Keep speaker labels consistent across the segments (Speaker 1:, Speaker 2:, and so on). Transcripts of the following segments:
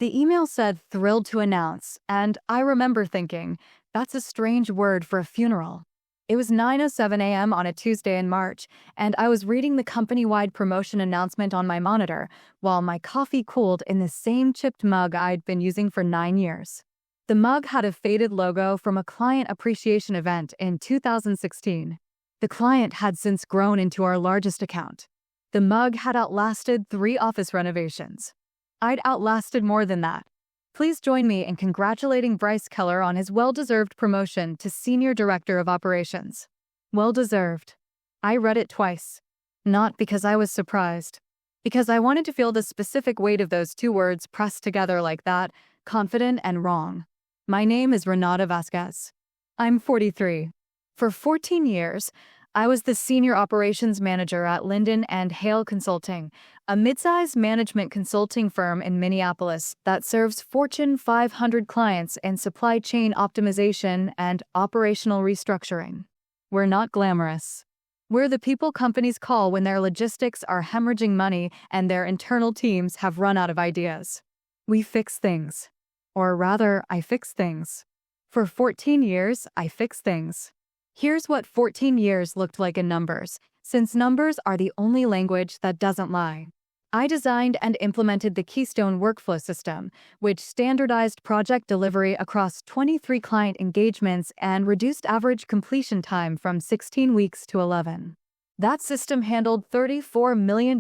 Speaker 1: The email said "thrilled to announce," and I remember thinking, that's a strange word for a funeral. It was 9:07 a.m. on a Tuesday in March, and I was reading the company-wide promotion announcement on my monitor while my coffee cooled in the same chipped mug I'd been using for 9 years. The mug had a faded logo from a client appreciation event in 2016. The client had since grown into our largest account. The mug had outlasted 3 office renovations. I'd outlasted more than that. Please join me in congratulating Bryce Keller on his well-deserved promotion to Senior Director of Operations. Well-deserved. I read it twice. Not because I was surprised. Because I wanted to feel the specific weight of those 2 words pressed together like that, confident and wrong. My name is Renata Vasquez. I'm 43. For 14 years, I was the Senior Operations Manager at Linden & Hale Consulting, a mid-size management consulting firm in Minneapolis that serves Fortune 500 clients in supply chain optimization and operational restructuring. We're not glamorous. We're the people companies call when their logistics are hemorrhaging money and their internal teams have run out of ideas. We fix things. Or rather, I fix things. For 14 years, I fix things. Here's what 14 years looked like in numbers, since numbers are the only language that doesn't lie. I designed and implemented the Keystone workflow system, which standardized project delivery across 23 client engagements and reduced average completion time from 16 weeks to 11. That system handled $34 million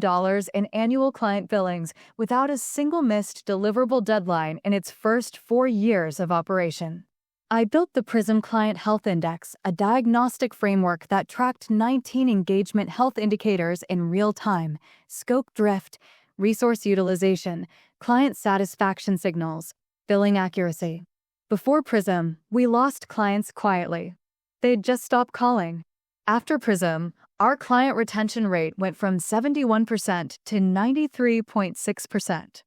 Speaker 1: in annual client billings without a single missed deliverable deadline in its first 4 years of operation. I built the Prism Client Health Index, a diagnostic framework that tracked 19 engagement health indicators in real time: scope drift, resource utilization, client satisfaction signals, billing accuracy. Before Prism, we lost clients quietly. They'd just stop calling. After Prism, our client retention rate went from 71% to 93.6%.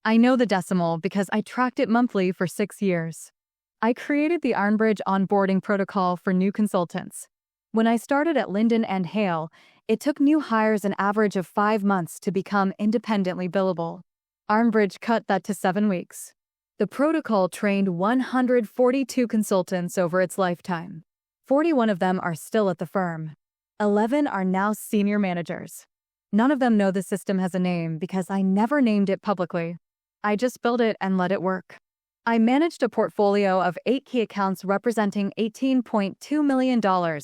Speaker 1: I know the decimal because I tracked it monthly for 6 years. I created the Ironbridge onboarding protocol for new consultants. When I started at Linden & Hale, it took new hires an average of 5 months to become independently billable. Ironbridge cut that to 7 weeks. The protocol trained 142 consultants over its lifetime. 41 of them are still at the firm. 11 are now senior managers. None of them know the system has a name because I never named it publicly. I just built it and let it work. I managed a portfolio of 8 key accounts representing $18.2 million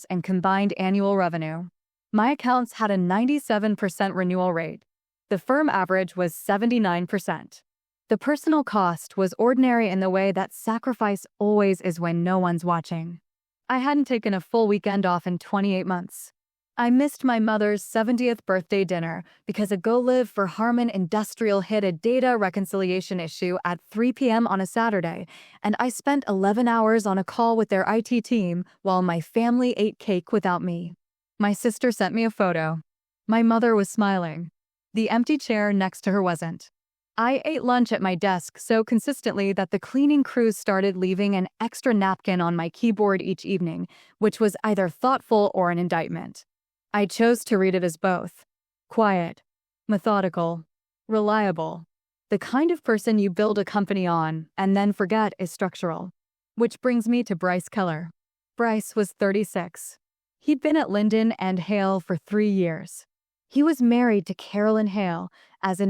Speaker 1: in combined annual revenue. My accounts had a 97% renewal rate. The firm average was 79%. The personal cost was ordinary in the way that sacrifice always is when no one's watching. I hadn't taken a full weekend off in 28 months. I missed my mother's 70th birthday dinner because a Go Live for Harman Industrial hit a data reconciliation issue at 3 p.m. on a Saturday, and I spent 11 hours on a call with their IT team while my family ate cake without me. My sister sent me a photo. My mother was smiling. The empty chair next to her wasn't. I ate lunch at my desk so consistently that the cleaning crews started leaving an extra napkin on my keyboard each evening, which was either thoughtful or an indictment. I chose to read it as both. Quiet, methodical, reliable. The kind of person you build a company on and then forget is structural. Which brings me to Bryce Keller. Bryce was 36. He'd been at Linden & Hale for 3 years. He was married to Carolyn Hale, as in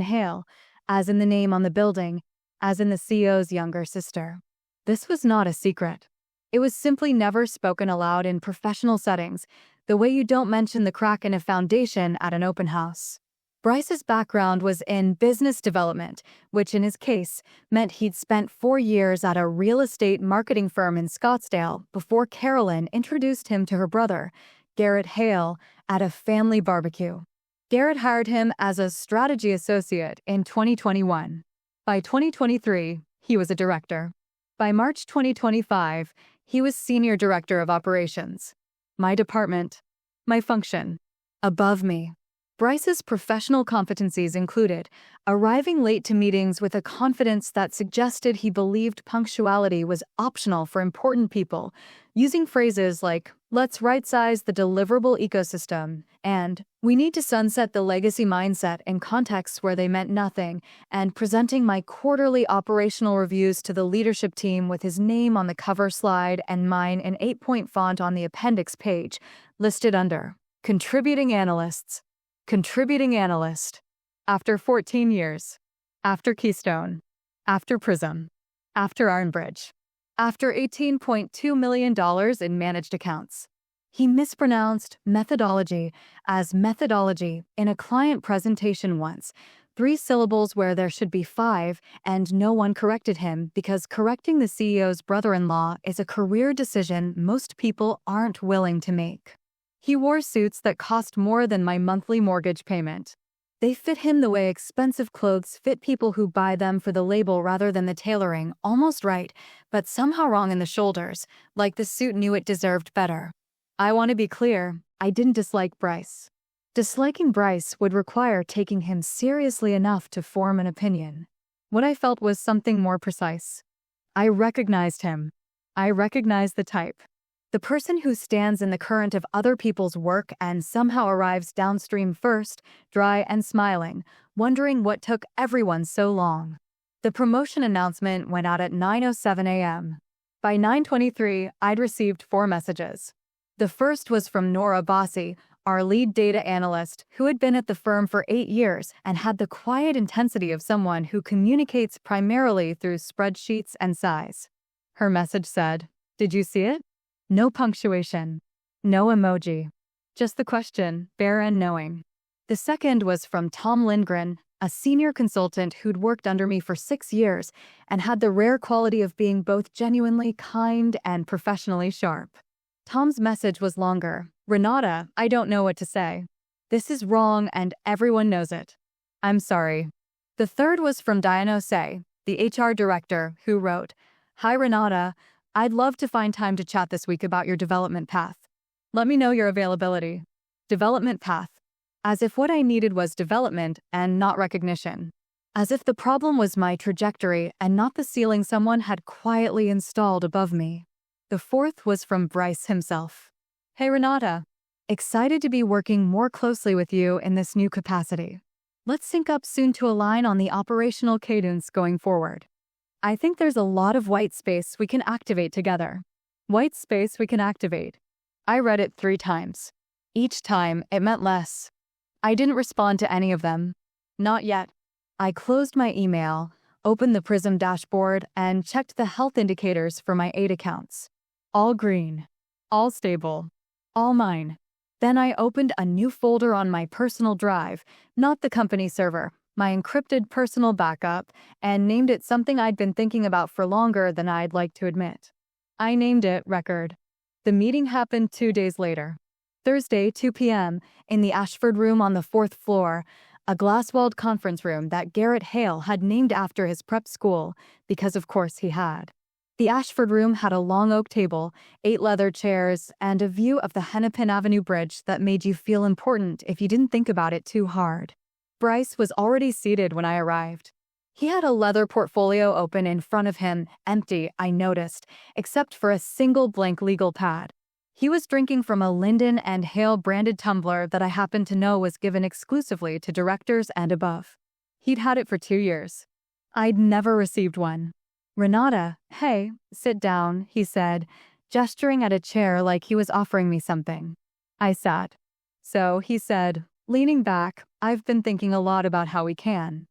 Speaker 1: the name on the building, as in the CEO's younger sister. This was not a secret. It was simply never spoken aloud in professional settings, the way you don't mention the crack in a foundation at an open house. Bryce's background was in business development, which in his case meant he'd spent 4 years at a real estate marketing firm in Scottsdale before Carolyn introduced him to her brother, Garrett Hale, at a family barbecue. Garrett hired him as a strategy associate in 2021. By 2023, he was a director. By March 2025, he was Senior Director of Operations. My department, my function, above me. Bryce's professional competencies included arriving late to meetings with a confidence that suggested he believed punctuality was optional for important people, using phrases like, "Let's right-size the deliverable ecosystem," and "We need to sunset the legacy mindset" in contexts where they meant nothing, and presenting my quarterly operational reviews to the leadership team with his name on the cover slide and mine in 8-point font on the appendix page, listed under Contributing Analysts. Contributing analyst. After 14 years. After Keystone. After Prism. After Ironbridge. After $18.2 million in managed accounts. He mispronounced methodology as methodology in a client presentation once, 3 syllables where there should be 5, and no one corrected him because correcting the CEO's brother-in-law is a career decision most people aren't willing to make. He wore suits that cost more than my monthly mortgage payment. They fit him the way expensive clothes fit people who buy them for the label rather than the tailoring, almost right, but somehow wrong in the shoulders, like the suit knew it deserved better. I want to be clear, I didn't dislike Bryce. Disliking Bryce would require taking him seriously enough to form an opinion. What I felt was something more precise. I recognized him. I recognized the type. The person who stands in the current of other people's work and somehow arrives downstream first, dry and smiling, wondering what took everyone so long. The promotion announcement went out at 9:07 a.m. By 9:23, I'd received 4 messages. The first was from Nora Bossi, our lead data analyst, who had been at the firm for 8 years and had the quiet intensity of someone who communicates primarily through spreadsheets and size. Her message said, "Did you see it?" No punctuation. No emoji. Just the question, bare and knowing. The second was from Tom Lindgren, a senior consultant who'd worked under me for 6 years and had the rare quality of being both genuinely kind and professionally sharp. Tom's message was longer. "Renata, I don't know what to say. This is wrong and everyone knows it. I'm sorry." The third was from Diana Osei, the HR director, who wrote, "Hi Renata, I'd love to find time to chat this week about your development path. Let me know your availability." Development path. As if what I needed was development and not recognition. As if the problem was my trajectory and not the ceiling someone had quietly installed above me. The fourth was from Bryce himself. "Hey Renata, excited to be working more closely with you in this new capacity. Let's sync up soon to align on the operational cadence going forward. I think there's a lot of white space we can activate together." White space we can activate. I read it 3 times. Each time, it meant less. I didn't respond to any of them. Not yet. I closed my email, opened the Prism dashboard, and checked the health indicators for my 8 accounts. All green. All stable. All mine. Then I opened a new folder on my personal drive, not the company server, my encrypted personal backup, and named it something I'd been thinking about for longer than I'd like to admit. I named it Record. The meeting happened 2 days later. Thursday, 2 p.m., in the Ashford Room on the 4th floor, a glass-walled conference room that Garrett Hale had named after his prep school, because of course he had. The Ashford Room had a long oak table, 8 leather chairs, and a view of the Hennepin Avenue Bridge that made you feel important if you didn't think about it too hard. Bryce was already seated when I arrived. He had a leather portfolio open in front of him, empty, I noticed, except for a single blank legal pad. He was drinking from a Linden and Hale branded tumbler that I happened to know was given exclusively to directors and above. He'd had it for 2 years. I'd never received one. "Renata, hey, sit down," he said, gesturing at a chair like he was offering me something. I sat. "So," he said, leaning back, "I've been thinking a lot about how we can,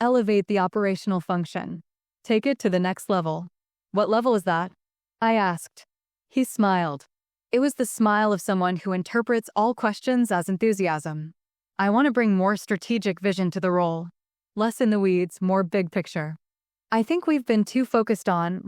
Speaker 1: elevate the operational function. Take it to the next level." "What level is that?" I asked. He smiled. It was the smile of someone who interprets all questions as enthusiasm. "I want to bring more strategic vision to the role. Less in the weeds, more big picture. I think we've been too focused on,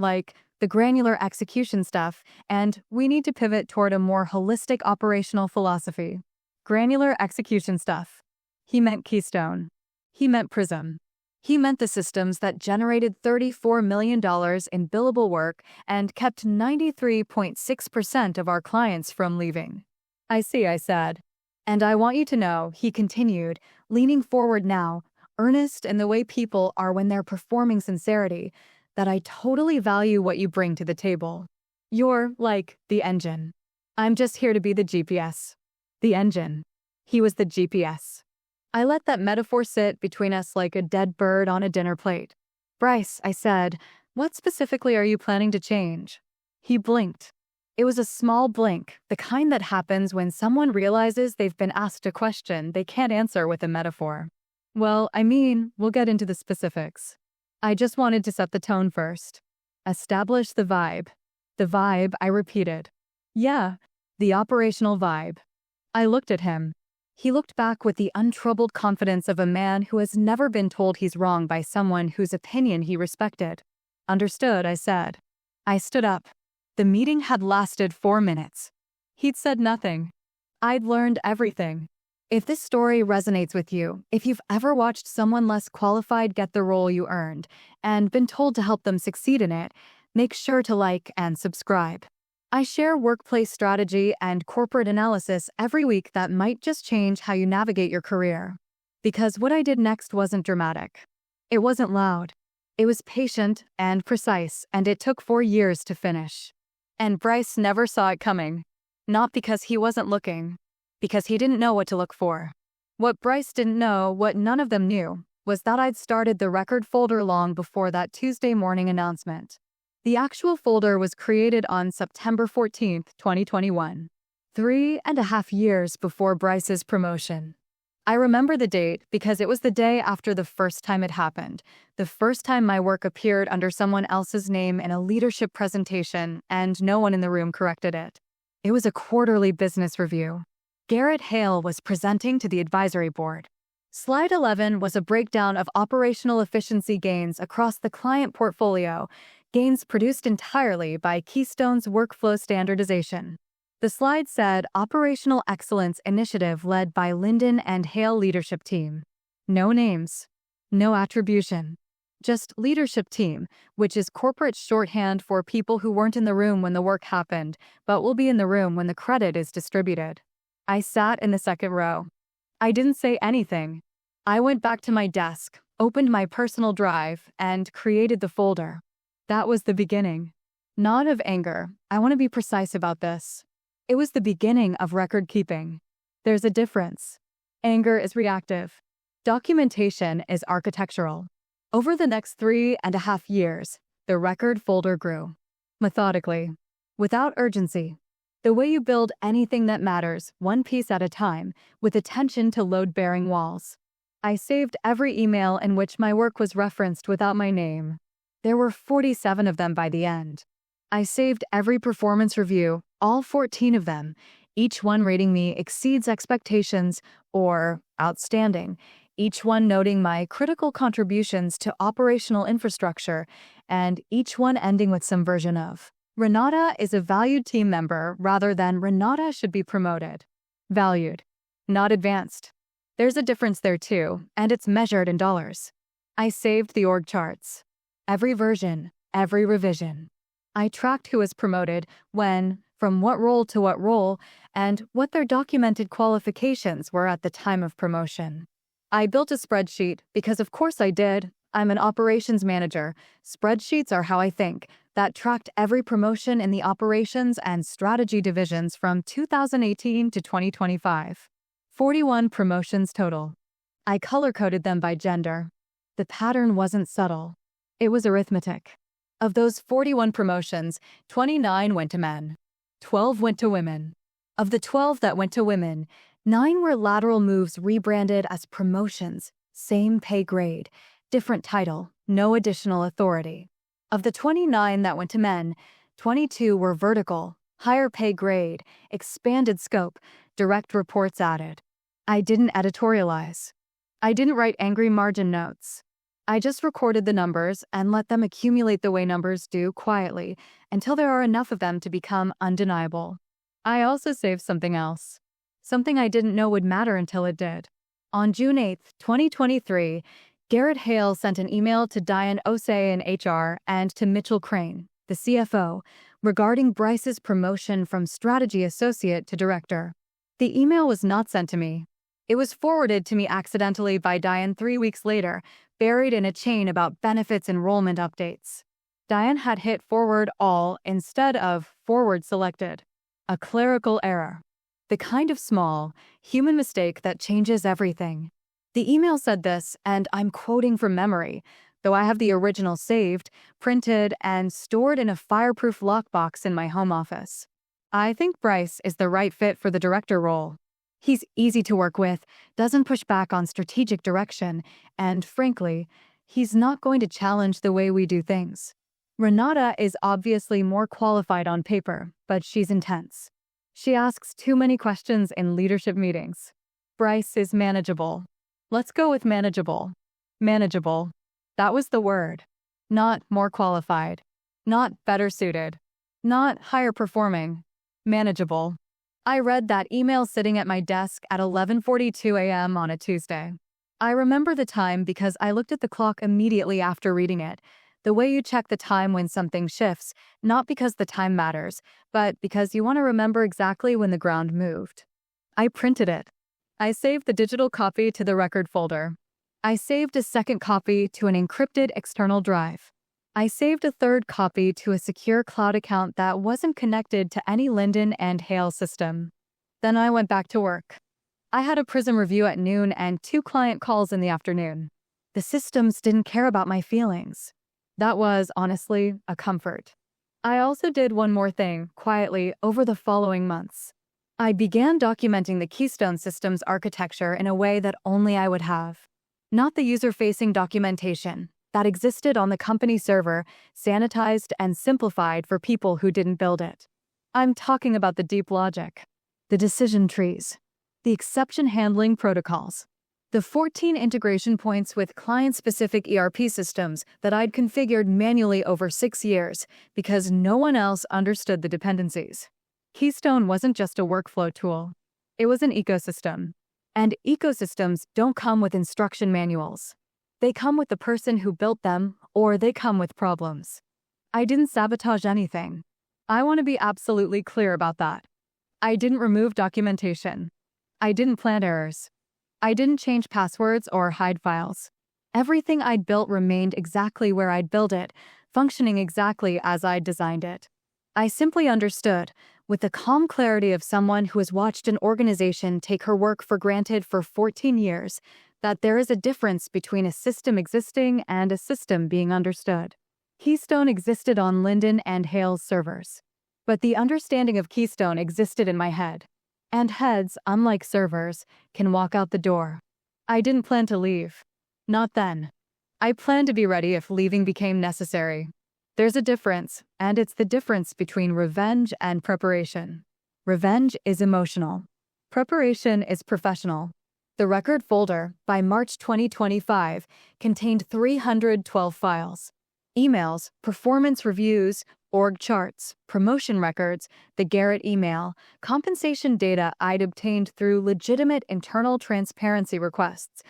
Speaker 1: the granular execution stuff, and we need to pivot toward a more holistic operational philosophy." Granular execution stuff. He meant Keystone. He meant Prism. He meant the systems that generated $34 million in billable work and kept 93.6% of our clients from leaving. "I see," I said. And I want you to know, he continued, leaning forward now, earnest in the way people are when they're performing sincerity, that I totally value what you bring to the table. You're, like, the engine. I'm just here to be the GPS. The engine. He was the GPS. I let that metaphor sit between us like a dead bird on a dinner plate. Bryce, I said, what specifically are you planning to change? He blinked. It was a small blink, the kind that happens when someone realizes they've been asked a question they can't answer with a metaphor. Well, I mean, we'll get into the specifics. I just wanted to set the tone first. Establish the vibe. The vibe, I repeated. Yeah, the operational vibe. I looked at him. He looked back with the untroubled confidence of a man who has never been told he's wrong by someone whose opinion he respected. Understood, I said. I stood up. The meeting had lasted 4 minutes. He'd said nothing. I'd learned everything. If this story resonates with you, if you've ever watched someone less qualified get the role you earned and been told to help them succeed in it, make sure to like and subscribe. I share workplace strategy and corporate analysis every week that might just change how you navigate your career. Because what I did next wasn't dramatic. It wasn't loud. It was patient and precise, and it took 4 years to finish. And Bryce never saw it coming. Not because he wasn't looking. Because he didn't know what to look for. What Bryce didn't know, what none of them knew, was that I'd started the record folder long before that Tuesday morning announcement. The actual folder was created on September 14th, 2021. 3.5 years before Bryce's promotion. I remember the date because it was the day after the first time it happened, the first time my work appeared under someone else's name in a leadership presentation and no one in the room corrected it. It was a quarterly business review. Garrett Hale was presenting to the advisory board. Slide 11 was a breakdown of operational efficiency gains across the client portfolio, gains produced entirely by Keystone's workflow standardization. The slide said Operational Excellence Initiative led by Linden and Hale Leadership Team. No names. No attribution. Just leadership team, which is corporate shorthand for people who weren't in the room when the work happened, but will be in the room when the credit is distributed. I sat in the second row. I didn't say anything. I went back to my desk, opened my personal drive, and created the folder. That was the beginning. Not of anger. I want to be precise about this. It was the beginning of record keeping. There's a difference. Anger is reactive. Documentation is architectural. Over the next 3.5 years, the record folder grew. Methodically. Without urgency. The way you build anything that matters, one piece at a time, with attention to load-bearing walls. I saved every email in which my work was referenced without my name. There were 47 of them by the end. I saved every performance review, all 14 of them, each one rating me exceeds expectations or outstanding, each one noting my critical contributions to operational infrastructure, and each one ending with some version of, Renata is a valued team member rather than Renata should be promoted. Valued, not advanced. There's a difference there too, and it's measured in dollars. I saved the org charts. Every version, every revision. I tracked who was promoted, when, from what role to what role, and what their documented qualifications were at the time of promotion. I built a spreadsheet because of course I did. I'm an operations manager. Spreadsheets are how I think, that tracked every promotion in the operations and strategy divisions from 2018 to 2025. 41 promotions total. I color-coded them by gender. The pattern wasn't subtle. It was arithmetic. Of those 41 promotions, 29 went to men. 12 went to women. Of the 12 that went to women, 9 were lateral moves rebranded as promotions, same pay grade, different title, no additional authority. Of the 29 that went to men, 22 were vertical, higher pay grade, expanded scope, direct reports added. I didn't editorialize. I didn't write angry margin notes. I just recorded the numbers and let them accumulate the way numbers do quietly until there are enough of them to become undeniable. I also saved something else. Something I didn't know would matter until it did. On June 8, 2023, Garrett Hale sent an email to Diane Osei in HR and to Mitchell Crane, the CFO, regarding Bryce's promotion from strategy associate to director. The email was not sent to me. It was forwarded to me accidentally by Diane 3 weeks later, buried in a chain about benefits enrollment updates. Diane had hit forward all instead of forward selected. A clerical error. The kind of small, human mistake that changes everything. The email said this, and I'm quoting from memory, though I have the original saved, printed, and stored in a fireproof lockbox in my home office. I think Bryce is the right fit for the director role. He's easy to work with, doesn't push back on strategic direction, and frankly, he's not going to challenge the way we do things. Renata is obviously more qualified on paper, but she's intense. She asks too many questions in leadership meetings. Bryce is manageable. Let's go with manageable. Manageable. That was the word. Not more qualified. Not better suited. Not higher performing. Manageable. I read that email sitting at my desk at 11:42 a.m. on a Tuesday. I remember the time because I looked at the clock immediately after reading it. The way you check the time when something shifts, not because the time matters, but because you want to remember exactly when the ground moved. I printed it. I saved the digital copy to the record folder. I saved a second copy to an encrypted external drive. I saved a third copy to a secure cloud account that wasn't connected to any Linden and Hale system. Then I went back to work. I had a Prism review at noon and 2 client calls in the afternoon. The systems didn't care about my feelings. That was, honestly, a comfort. I also did one more thing, quietly, over the following months. I began documenting the Keystone system's architecture in a way that only I would have. Not the user-facing documentation that existed on the company server, sanitized and simplified for people who didn't build it. I'm talking about the deep logic, the decision trees, the exception handling protocols, the 14 integration points with client-specific ERP systems that I'd configured manually over 6 years because no one else understood the dependencies. Keystone wasn't just a workflow tool. It was an ecosystem. And ecosystems don't come with instruction manuals. They come with the person who built them, or they come with problems. I didn't sabotage anything. I want to be absolutely clear about that. I didn't remove documentation. I didn't plant errors. I didn't change passwords or hide files. Everything I'd built remained exactly where I'd built it, functioning exactly as I'd designed it. I simply understood, with the calm clarity of someone who has watched an organization take her work for granted for 14 years, that there is a difference between a system existing and a system being understood. Keystone existed on Linden and Hale's servers. But the understanding of Keystone existed in my head. And heads, unlike servers, can walk out the door. I didn't plan to leave. Not then. I planned to be ready if leaving became necessary. There's a difference, and it's the difference between revenge and preparation. Revenge is emotional. Preparation is professional. The record folder, by March 2025, contained 312 files. Emails, performance reviews, org charts, promotion records, the Garrett email, compensation data I'd obtained through legitimate internal transparency requests,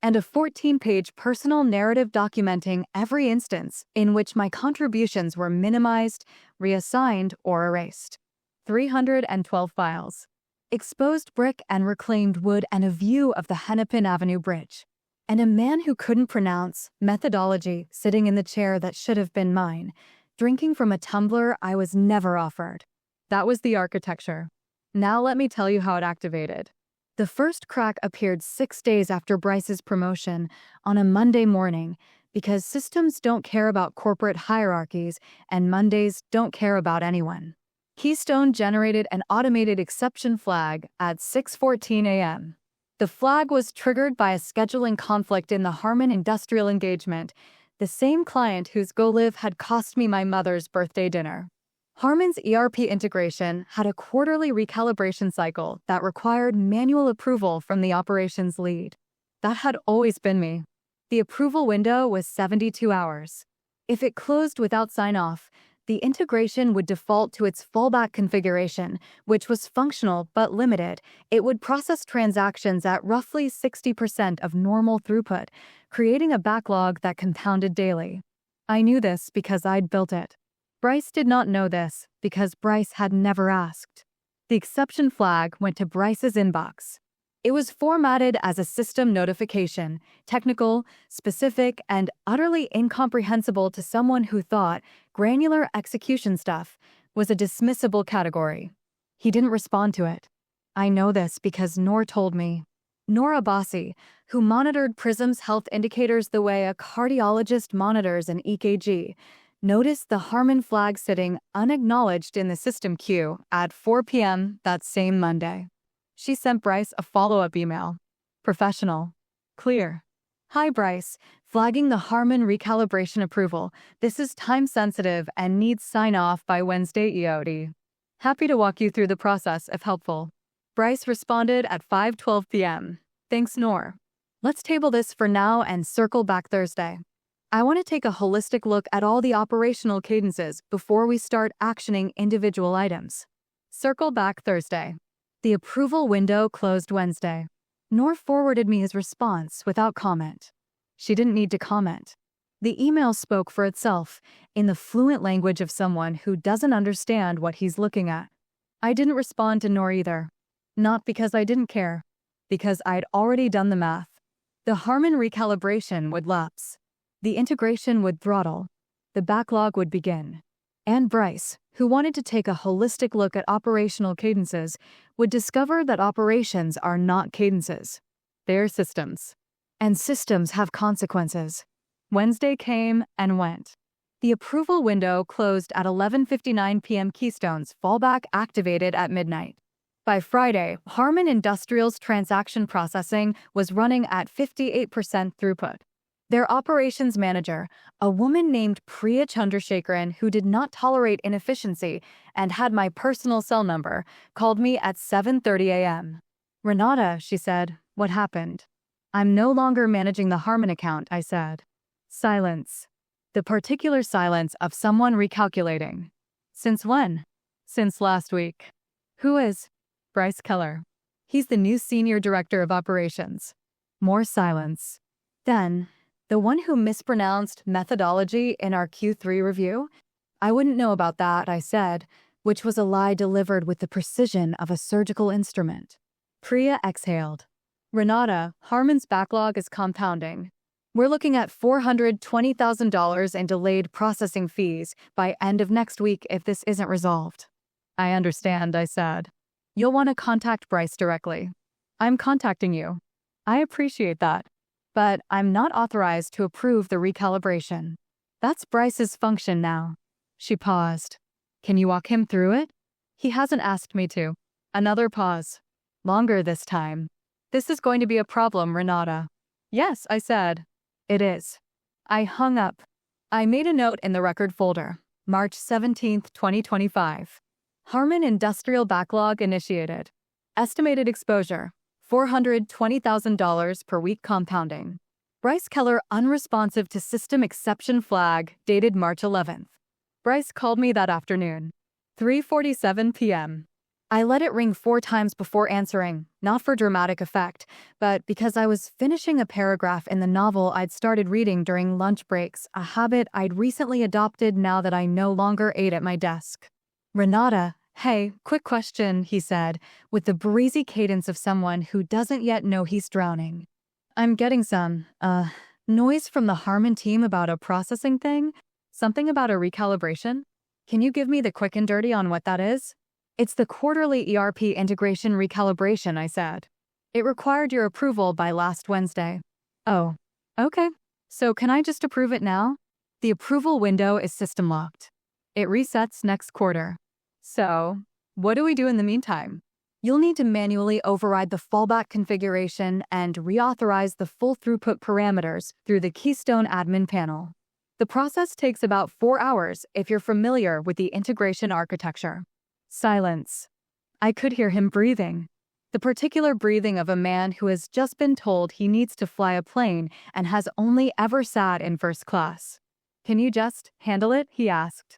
Speaker 1: and a 14-page personal narrative documenting every instance in which my contributions were minimized, reassigned, or erased. 312 files. Exposed brick and reclaimed wood and a view of the Hennepin Avenue Bridge. And a man who couldn't pronounce methodology sitting in the chair that should have been mine, drinking from a tumbler I was never offered. That was the architecture. Now let me tell you how it activated. The first crack appeared 6 days after Bryce's promotion on a Monday morning because systems don't care about corporate hierarchies and Mondays don't care about anyone. Keystone generated an automated exception flag at 6:14 a.m. The flag was triggered by a scheduling conflict in the Harmon Industrial Engagement, the same client whose go-live had cost me my mother's birthday dinner. Harmon's ERP integration had a quarterly recalibration cycle that required manual approval from the operations lead. That had always been me. The approval window was 72 hours. If it closed without sign-off, the integration would default to its fallback configuration, which was functional but limited. It would process transactions at roughly 60% of normal throughput, creating a backlog that compounded daily. I knew this because I'd built it. Bryce did not know this because Bryce had never asked. The exception flag went to Bryce's inbox. It was formatted as a system notification, technical, specific, and utterly incomprehensible to someone who thought granular execution stuff was a dismissible category. He didn't respond to it. I know this because Noor told me. Noor Abbasi, who monitored Prism's health indicators the way a cardiologist monitors an EKG, noticed the Harmon flag sitting unacknowledged in the system queue at 4 p.m. that same Monday. She sent Bryce a follow-up email. Professional. Clear. Hi Bryce, flagging the Harmon recalibration approval. This is time-sensitive and needs sign-off by Wednesday EOD. Happy to walk you through the process if helpful. Bryce responded at 5:12 p.m. Thanks, Noor. Let's table this for now and circle back Thursday. I want to take a holistic look at all the operational cadences before we start actioning individual items. Circle back Thursday. The approval window closed Wednesday. Noor forwarded me his response without comment. She didn't need to comment. The email spoke for itself, in the fluent language of someone who doesn't understand what he's looking at. I didn't respond to Noor either. Not because I didn't care, because I'd already done the math. The Harmon recalibration would lapse. The integration would throttle. The backlog would begin. And Bryce, who wanted to take a holistic look at operational cadences, would discover that operations are not cadences. They're systems. And systems have consequences. Wednesday came and went. The approval window closed at 11:59 p.m. Keystone's fallback activated at midnight. By Friday, Harmon Industrial's transaction processing was running at 58% throughput. Their operations manager, a woman named Priya Chandrasekaran who did not tolerate inefficiency and had my personal cell number, called me at 7:30 a.m. Renata, she said, what happened? I'm no longer managing the Harmon account, I said. Silence. The particular silence of someone recalculating. Since when? Since last week. Who is? Bryce Keller. He's the new senior director of operations. More silence. Then, the one who mispronounced methodology in our Q3 review? I wouldn't know about that, I said, which was a lie delivered with the precision of a surgical instrument. Priya exhaled. Renata, Harmon's backlog is compounding. We're looking at $420,000 in delayed processing fees by end of next week if this isn't resolved. I understand, I said. You'll want to contact Bryce directly. I'm contacting you. I appreciate that. But I'm not authorized to approve the recalibration. That's Bryce's function now. She paused. Can you walk him through it? He hasn't asked me to. Another pause. Longer this time. This is going to be a problem, Renata. Yes, I said. It is. I hung up. I made a note in the record folder. March 17, 2025. Harmon Industrial Backlog initiated. Estimated exposure, $420,000 per week compounding. Bryce Keller unresponsive to system exception flag, dated March 11th. Bryce called me that afternoon. 3:47 p.m. I let it ring 4 times before answering, not for dramatic effect, but because I was finishing a paragraph in the novel I'd started reading during lunch breaks, a habit I'd recently adopted now that I no longer ate at my desk. Renata, hey, quick question, he said, with the breezy cadence of someone who doesn't yet know he's drowning. I'm getting some, noise from the Harmon team about a processing thing? Something about a recalibration? Can you give me the quick and dirty on what that is? It's the quarterly ERP integration recalibration, I said. It required your approval by last Wednesday. Oh, okay. So can I just approve it now? The approval window is system locked. It resets next quarter. So, what do we do in the meantime? You'll need to manually override the fallback configuration and reauthorize the full throughput parameters through the Keystone admin panel. The process takes about 4 hours if you're familiar with the integration architecture. Silence. I could hear him breathing. The particular breathing of a man who has just been told he needs to fly a plane and has only ever sat in first class. Can you just handle it? He asked.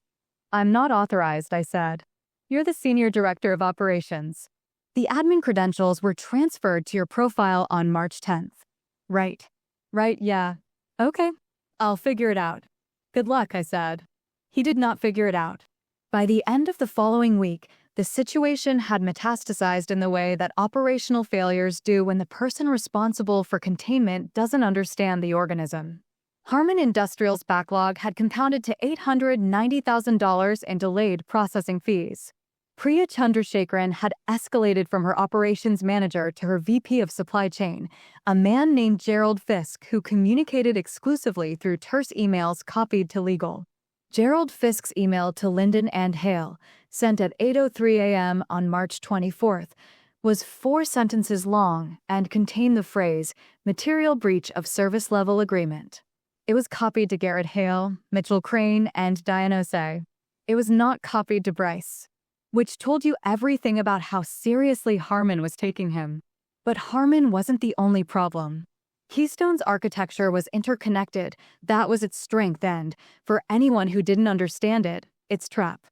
Speaker 1: I'm not authorized, I said. You're the senior director of operations. The admin credentials were transferred to your profile on March 10th. Right, yeah. Okay, I'll figure it out. Good luck, I said. He did not figure it out. By the end of the following week, The situation had metastasized in the way that operational failures do when the person responsible for containment doesn't understand the organism. Harman Industrial's backlog had compounded to $890,000 in delayed processing fees. Priya Chandrasekaran had escalated from her operations manager to her VP of supply chain, a man named Gerald Fisk who communicated exclusively through terse emails copied to legal. Gerald Fisk's email to Linden and Hale, sent at 8:03 a.m. on March 24th, was 4 sentences long and contained the phrase, "material breach of service level agreement." It was copied to Garrett Hale, Mitchell Crane, and Diana O'Shea. It was not copied to Bryce, which told you everything about how seriously Harman was taking him. But Harman wasn't the only problem. Keystone's architecture was interconnected. That was its strength and, for anyone who didn't understand it, its trap.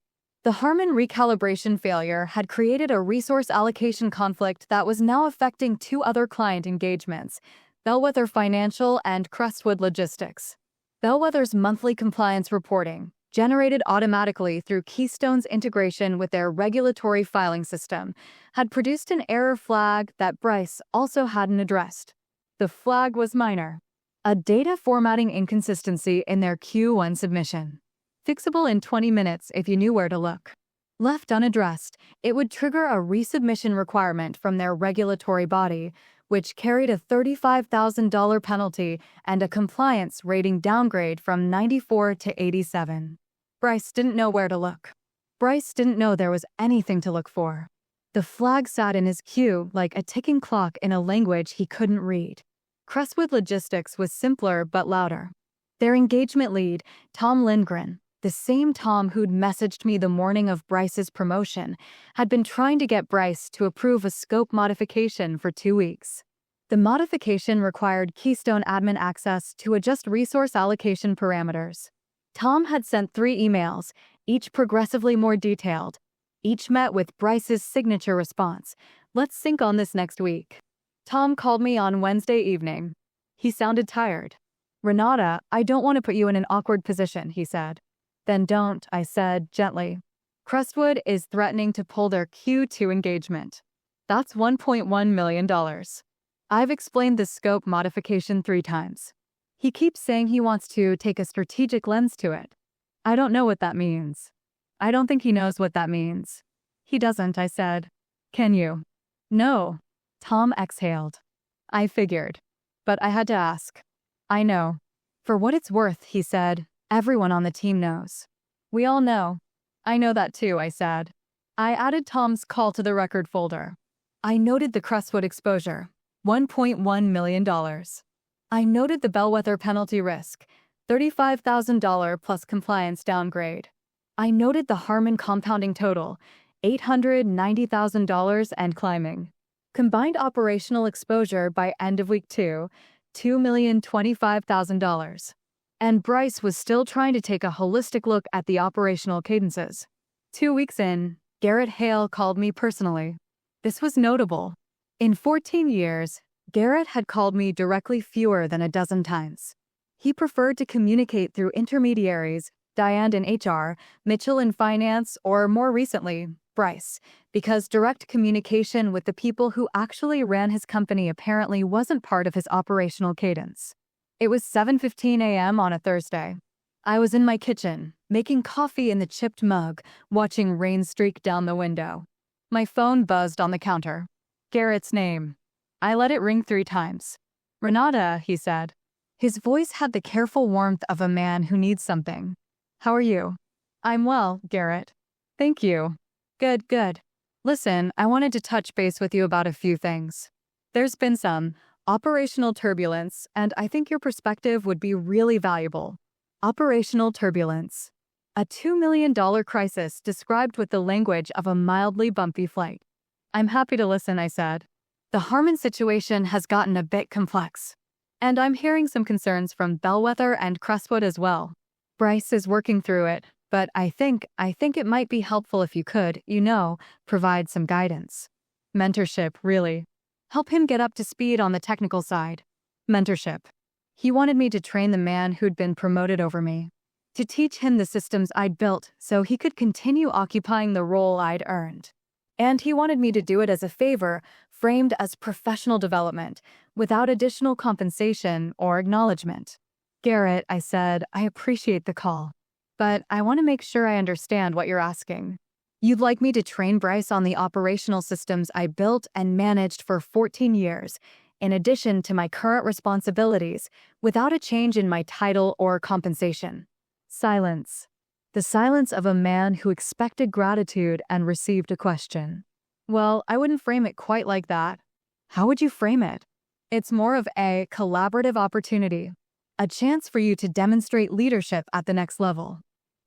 Speaker 1: The Harman recalibration failure had created a resource allocation conflict that was now affecting 2 other client engagements, Bellwether Financial and Crestwood Logistics. Bellwether's monthly compliance reporting, generated automatically through Keystone's integration with their regulatory filing system, had produced an error flag that Bryce also hadn't addressed. The flag was minor. A data formatting inconsistency in their Q1 submission. Fixable in 20 minutes if you knew where to look. Left unaddressed, it would trigger a resubmission requirement from their regulatory body, which carried a $35,000 penalty and a compliance rating downgrade from 94 to 87. Bryce didn't know where to look. Bryce didn't know there was anything to look for. The flag sat in his queue like a ticking clock in a language he couldn't read. Crestwood Logistics was simpler but louder. Their engagement lead, Tom Lindgren, the same Tom who'd messaged me the morning of Bryce's promotion, had been trying to get Bryce to approve a scope modification for 2 weeks. The modification required Keystone admin access to adjust resource allocation parameters. Tom had sent 3 emails, each progressively more detailed. Each met with Bryce's signature response, "Let's sync on this next week." Tom called me on Wednesday evening. He sounded tired. "Renata, I don't want to put you in an awkward position," he said. "Then don't," I said, gently. "Crestwood is threatening to pull their Q2 engagement. That's $1.1 million. I've explained the scope modification 3 times. He keeps saying he wants to take a strategic lens to it. I don't know what that means. I don't think he knows what that means." "He doesn't," I said. "Can you?" "No." Tom exhaled. "I figured. But I had to ask." "I know. For what it's worth," he said, "everyone on the team knows." "We all know." "I know that too," I said. I added Tom's call to the record folder. I noted the Crestwood exposure, $1.1 million. I noted the Bellwether penalty risk, $35,000 plus compliance downgrade. I noted the Harman compounding total, $890,000 and climbing. Combined operational exposure by end of week 2, $2,025,000. And Bryce was still trying to take a holistic look at the operational cadences. 2 weeks in, Garrett Hale called me personally. This was notable. In 14 years, Garrett had called me directly fewer than a dozen times. He preferred to communicate through intermediaries, Diane in HR, Mitchell in finance, or more recently, Bryce, because direct communication with the people who actually ran his company apparently wasn't part of his operational cadence. It was 7:15 a.m. on a Thursday. I was in my kitchen, making coffee in the chipped mug, watching rain streak down the window. My phone buzzed on the counter. Garrett's name. I let it ring 3 times. "Renata," he said. His voice had the careful warmth of a man who needs something. "How are you?" "I'm well, Garrett." "Thank you." "Good, good. Listen, I wanted to touch base with you about a few things. There's been some operational turbulence, and I think your perspective would be really valuable." Operational turbulence. A $2 million crisis described with the language of a mildly bumpy flight. "I'm happy to listen," I said. "The Harman situation has gotten a bit complex. And I'm hearing some concerns from Bellwether and Crestwood as well. Bryce is working through it, but I think it might be helpful if you could, provide some guidance. Mentorship, really. Help him get up to speed on the technical side. Mentorship. He wanted me to train the man who'd been promoted over me. to teach him the systems I'd built so he could continue occupying the role I'd earned. And he wanted me to do it as a favor, framed as professional development, without additional compensation or acknowledgement. Garrett, I said, I appreciate the call, but I want to make sure I understand what you're asking. You'd like me to train Bryce on the operational systems I built and managed for 14 years, in addition to my current responsibilities, without a change in my title or compensation. Silence. The silence of a man who expected gratitude and received a question. Well, I wouldn't frame it quite like that. How would you frame it? It's more of a collaborative opportunity, a chance for you to demonstrate leadership at the next level.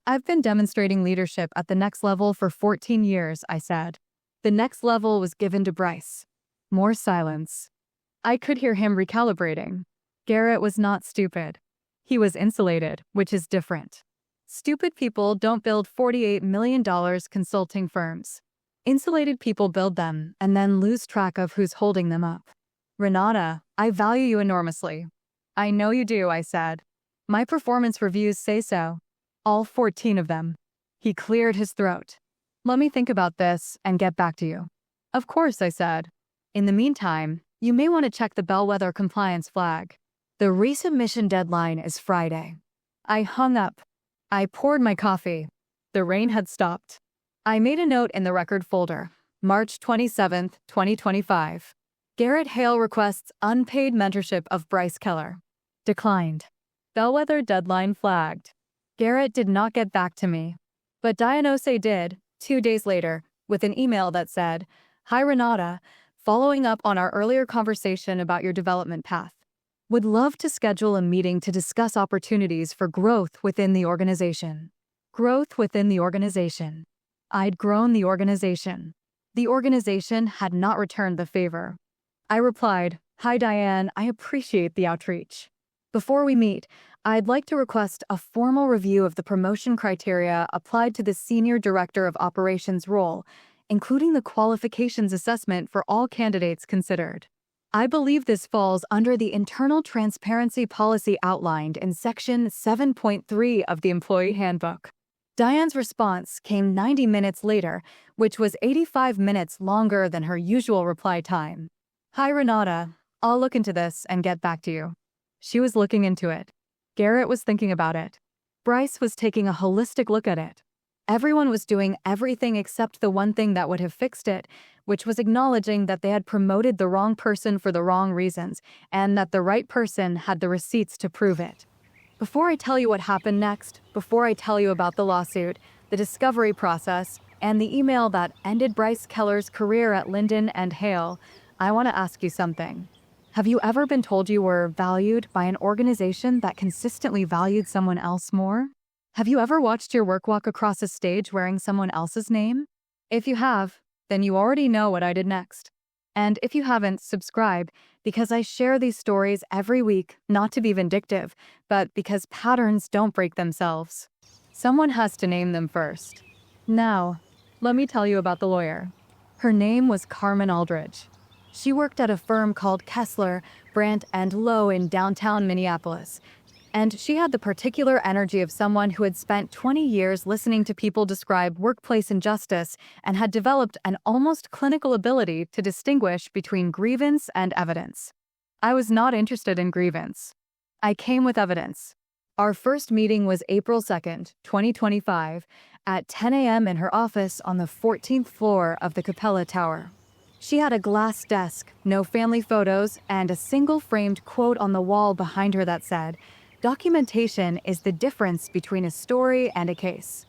Speaker 1: I've been demonstrating leadership at the next level for 14 years, I said. The next level was given to Bryce. More silence. I could hear him recalibrating. Garrett was not stupid. He was insulated, which is different. Stupid people don't build $48 million consulting firms. Insulated people build them and then lose track of who's holding them up. Renata, I value you enormously. I know you do, I said. My performance reviews say so. All 14 of them. He cleared his throat. Let me think about this and get back to you. Of course, I said. In the meantime, you may want to check the bellwether compliance flag. The resubmission deadline is Friday. I hung up. I poured my coffee. The rain had stopped. I made a note in the record folder. March 27, 2025. Garrett Hale requests unpaid mentorship of Bryce Keller. Declined. Bellwether deadline flagged. Garrett did not get back to me. But Dianose did, 2 days later, with an email that said, Hi Renata, following up on our earlier conversation about your development path. Would love to schedule a meeting to discuss opportunities for growth within the organization. Growth within the organization. I'd grown the organization. The organization had not returned the favor. I replied, Hi Diane, I appreciate the outreach. Before we meet, I'd like to request a formal review of the promotion criteria applied to the Senior Director of Operations role, including the qualifications assessment for all candidates considered. I believe this falls under the internal transparency policy outlined in Section 7.3 of the Employee Handbook. Diane's response came 90 minutes later, which was 85 minutes longer than her usual reply time. Hi Renata, I'll look into this and get back to you. She was looking into it. Garrett was thinking about it. Bryce was taking a holistic look at it. Everyone was doing everything except the one thing that would have fixed it, which was acknowledging that they had promoted the wrong person for the wrong reasons, and that the right person had the receipts to prove it. Before I tell you what happened next, before I tell you about the lawsuit, the discovery process, and the email that ended Bryce Keller's career at Linden and Hale, I want to ask you something. Have you ever been told you were valued by an organization that consistently valued someone else more? Have you ever watched your work walk across a stage wearing someone else's name? If you have, then you already know what I did next. And if you haven't, subscribe, because I share these stories every week, not to be vindictive, but because patterns don't break themselves. Someone has to name them first. Now, let me tell you about the lawyer. Her name was Carmen Aldridge. She worked at a firm called Kessler, Brandt & Lowe in downtown Minneapolis. And she had the particular energy of someone who had spent 20 years listening to people describe workplace injustice and had developed an almost clinical ability to distinguish between grievance and evidence. I was not interested in grievance. I came with evidence. Our first meeting was April 2nd, 2025, at 10 a.m. in her office on the 14th floor of the Capella Tower. She had a glass desk, no family photos, and a single framed quote on the wall behind her that said, "Documentation is the difference between a story and a case."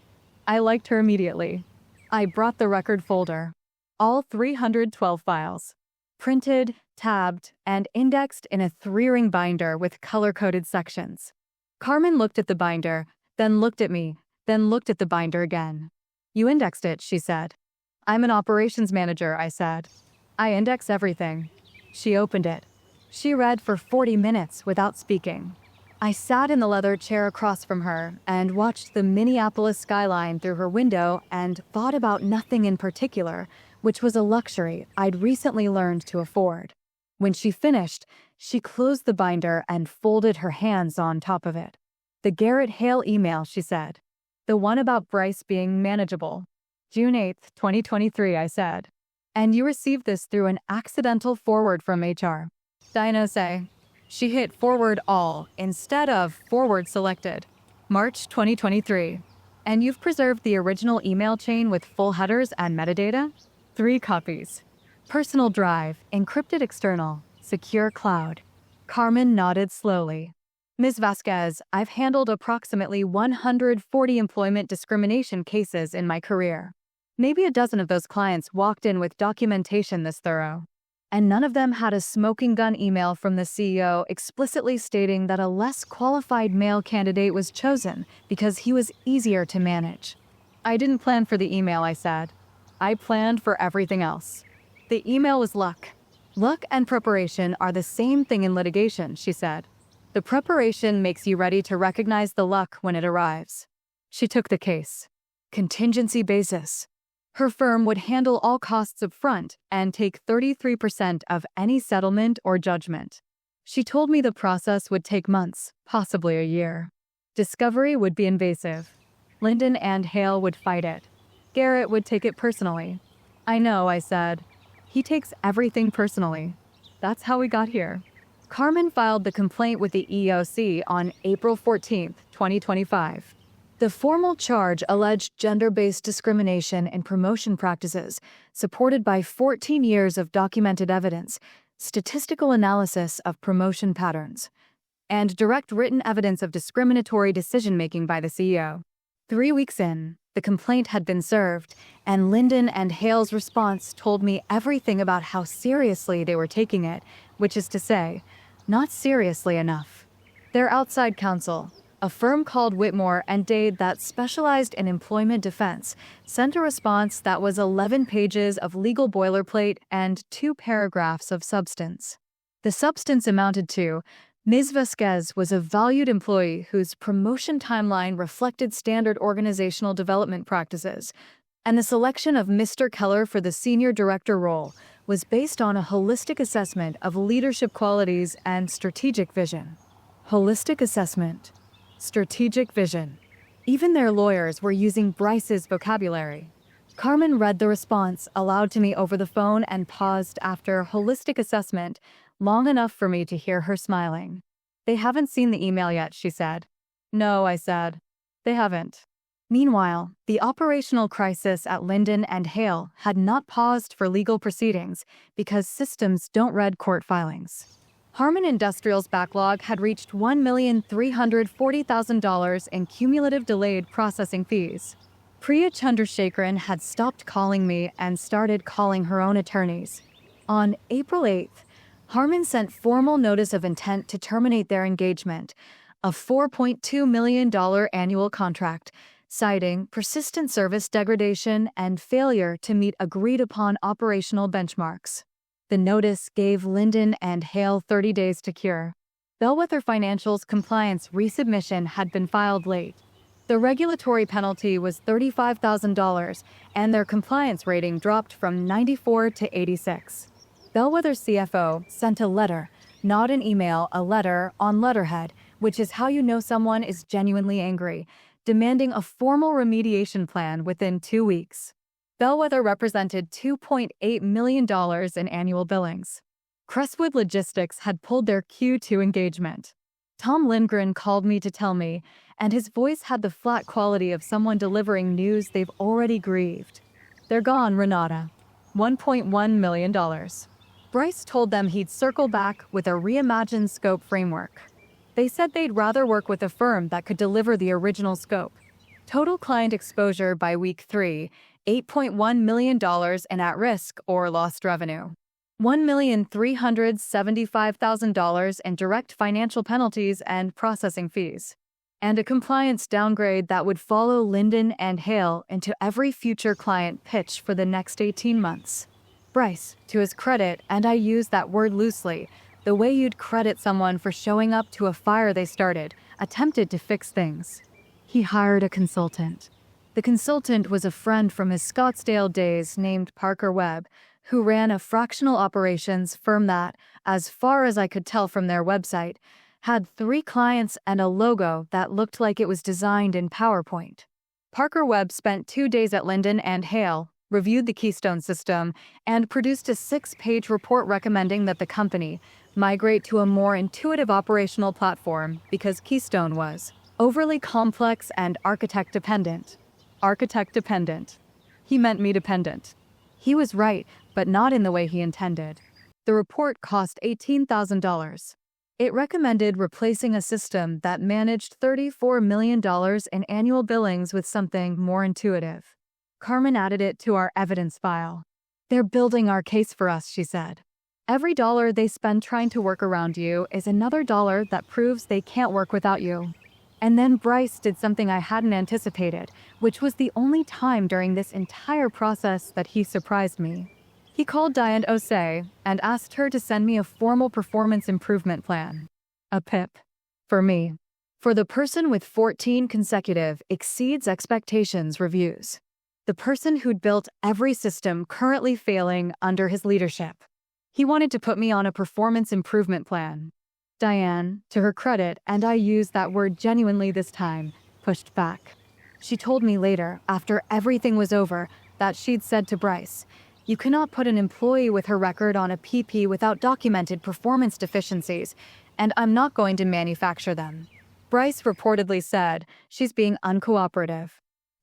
Speaker 1: I liked her immediately. I brought the record folder. All 312 files. Printed, tabbed, and indexed in a 3-ring binder with color-coded sections. Carmen looked at the binder, then looked at me, then looked at the binder again. "You indexed it," she said. "I'm an operations manager," I said. "I index everything." She opened it. She read for 40 minutes without speaking. I sat in the leather chair across from her and watched the Minneapolis skyline through her window and thought about nothing in particular, which was a luxury I'd recently learned to afford. When she finished, she closed the binder and folded her hands on top of it. The Garrett Hale email, she said. The one about Bryce being manageable. June 8, 2023, I said. And you received this through an accidental forward from HR. Dino say. She hit forward all instead of forward selected. March 2023. And you've preserved the original email chain with full headers and metadata? 3 copies. Personal drive, encrypted external, secure cloud. Carmen nodded slowly. Ms. Vasquez, I've handled approximately 140 employment discrimination cases in my career. Maybe a dozen of those clients walked in with documentation this thorough. And none of them had a smoking gun email from the CEO explicitly stating that a less qualified male candidate was chosen because he was easier to manage. I didn't plan for the email, I said. I planned for everything else. The email was luck. Luck and preparation are the same thing in litigation, she said. The preparation makes you ready to recognize the luck when it arrives. She took the case. Contingency basis. Her firm would handle all costs up front and take 33% of any settlement or judgment. She told me the process would take months, possibly a year. Discovery would be invasive. Linden and Hale would fight it. Garrett would take it personally. I know, I said. He takes everything personally. That's how we got here. Carmen filed the complaint with the EEOC on April 14, 2025. The formal charge alleged gender-based discrimination in promotion practices, supported by 14 years of documented evidence, statistical analysis of promotion patterns, and direct written evidence of discriminatory decision-making by the CEO. 3 weeks in, the complaint had been served, and Linden and Hale's response told me everything about how seriously they were taking it, which is to say, not seriously enough. Their outside counsel, a firm called Whitmore and Dade that specialized in employment defense, sent a response that was 11 pages of legal boilerplate and 2 paragraphs of substance. The substance amounted to, Ms. Vasquez was a valued employee whose promotion timeline reflected standard organizational development practices, and the selection of Mr. Keller for the senior director role was based on a holistic assessment of leadership qualities and strategic vision. Holistic assessment. Strategic vision. Even their lawyers were using Bryce's vocabulary. Carmen read the response aloud to me over the phone and paused after holistic assessment, long enough for me to hear her smiling. They haven't seen the email yet, she said. No, I said. They haven't. Meanwhile, the operational crisis at Linden and Hale had not paused for legal proceedings because systems don't read court filings. Harmon Industrial's backlog had reached $1,340,000 in cumulative delayed processing fees. Priya Chandrasekaran had stopped calling me and started calling her own attorneys. On April 8th, Harmon sent formal notice of intent to terminate their engagement, a $4.2 million annual contract, citing persistent service degradation and failure to meet agreed-upon operational benchmarks. The notice gave Linden and Hale 30 days to cure. Bellwether Financial's compliance resubmission had been filed late. The regulatory penalty was $35,000, and their compliance rating dropped from 94 to 86. Bellwether's CFO sent a letter, not an email, a letter on letterhead, which is how you know someone is genuinely angry, demanding a formal remediation plan within 2 weeks. Bellwether represented $2.8 million in annual billings. Crestwood Logistics had pulled their Q2 engagement. Tom Lindgren called me to tell me, and his voice had the flat quality of someone delivering news they've already grieved. They're gone, Renata. $1.1 million. Bryce told them he'd circle back with a reimagined scope framework. They said they'd rather work with a firm that could deliver the original scope. Total client exposure by week 3, $8.1 million in at-risk or lost revenue. $1,375,000 in direct financial penalties and processing fees. And a compliance downgrade that would follow Linden and Hale into every future client pitch for the next 18 months. Bryce, to his credit, and I use that word loosely, the way you'd credit someone for showing up to a fire they started, attempted to fix things. He hired a consultant. The consultant was a friend from his Scottsdale days named Parker Webb, who ran a fractional operations firm that, as far as I could tell from their website, had 3 clients and a logo that looked like it was designed in PowerPoint. Parker Webb spent 2 days at Linden and Hale, reviewed the Keystone system, and produced a 6-page report recommending that the company migrate to a more intuitive operational platform because Keystone was overly complex and architect-dependent. Architect-dependent. He meant me dependent. He was right, but not in the way he intended. The report cost $18,000. It recommended replacing a system that managed $34 million in annual billings with something more intuitive. Carmen added it to our evidence file. "They're building our case for us," she said. "Every dollar they spend trying to work around you is another dollar that proves they can't work without you." And then Bryce did something I hadn't anticipated, which was the only time during this entire process that he surprised me. He called Diane Osei and asked her to send me a formal performance improvement plan. A PIP. For me. For the person with 14 consecutive exceeds expectations reviews. The person who'd built every system currently failing under his leadership. He wanted to put me on a performance improvement plan. Diane, to her credit, and I used that word genuinely this time, pushed back. She told me later, after everything was over, that she'd said to Bryce, "You cannot put an employee with her record on a PP without documented performance deficiencies, and I'm not going to manufacture them." Bryce reportedly said, "She's being uncooperative.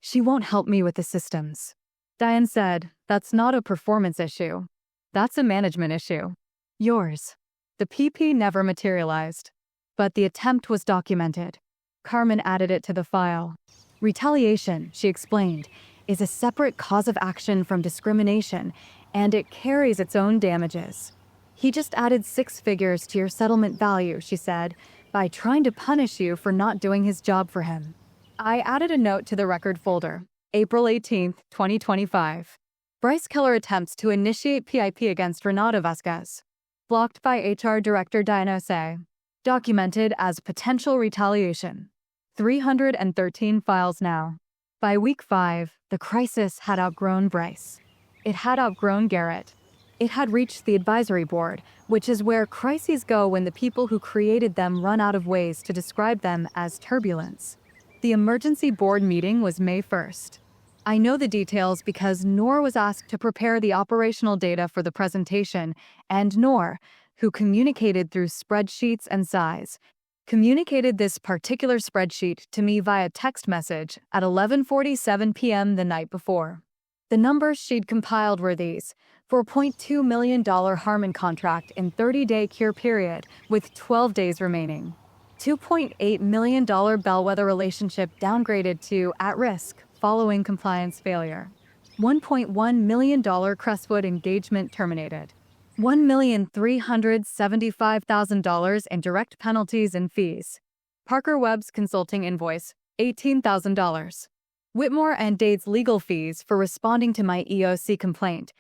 Speaker 1: She won't help me with the systems." Diane said, "That's not a performance issue. That's a management issue. Yours." The PP never materialized, but the attempt was documented. Carmen added it to the file. Retaliation, she explained, is a separate cause of action from discrimination, and it carries its own damages. He just added 6 figures to your settlement value, she said, by trying to punish you for not doing his job for him. I added a note to the record folder, April 18, 2025. Bryce Keller attempts to initiate PIP against Renata Vasquez. Blocked by HR Director Diane Osei. Documented as potential retaliation. 313 files now. By week 5, the crisis had outgrown Bryce. It had outgrown Garrett. It had reached the advisory board, which is where crises go when the people who created them run out of ways to describe them as turbulence. The emergency board meeting was May 1st. I know the details because Noor was asked to prepare the operational data for the presentation, and Noor, who communicated through spreadsheets and size, communicated this particular spreadsheet to me via text message at 11:47 p.m. the night before. The numbers she'd compiled were these: $4.2 million Harmon contract in 30-day cure period with 12 days remaining. $2.8 million bellwether relationship downgraded to at risk following compliance failure. $1.1 million Crestwood engagement terminated. $1,375,000 in direct penalties and fees. Parker Webb's consulting invoice, $18,000. Whitmore and Dade's legal fees for responding to my EOC complaint,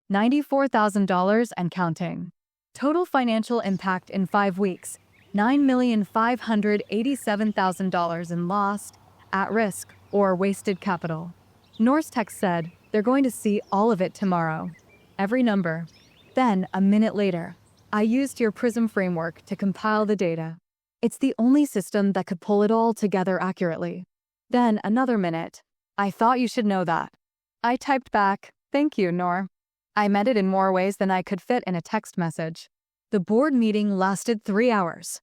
Speaker 1: $94,000 and counting. Total financial impact in 5 weeks, $9,587,000 in lost, at-risk, or wasted capital. Noor's text said, "They're going to see all of it tomorrow." Every number. Then, a minute later, I used your Prism framework to compile the data. It's the only system that could pull it all together accurately. Then, another minute. "I thought you should know that." I typed back, "Thank you, Noor." I meant it in more ways than I could fit in a text message. The board meeting lasted 3 hours.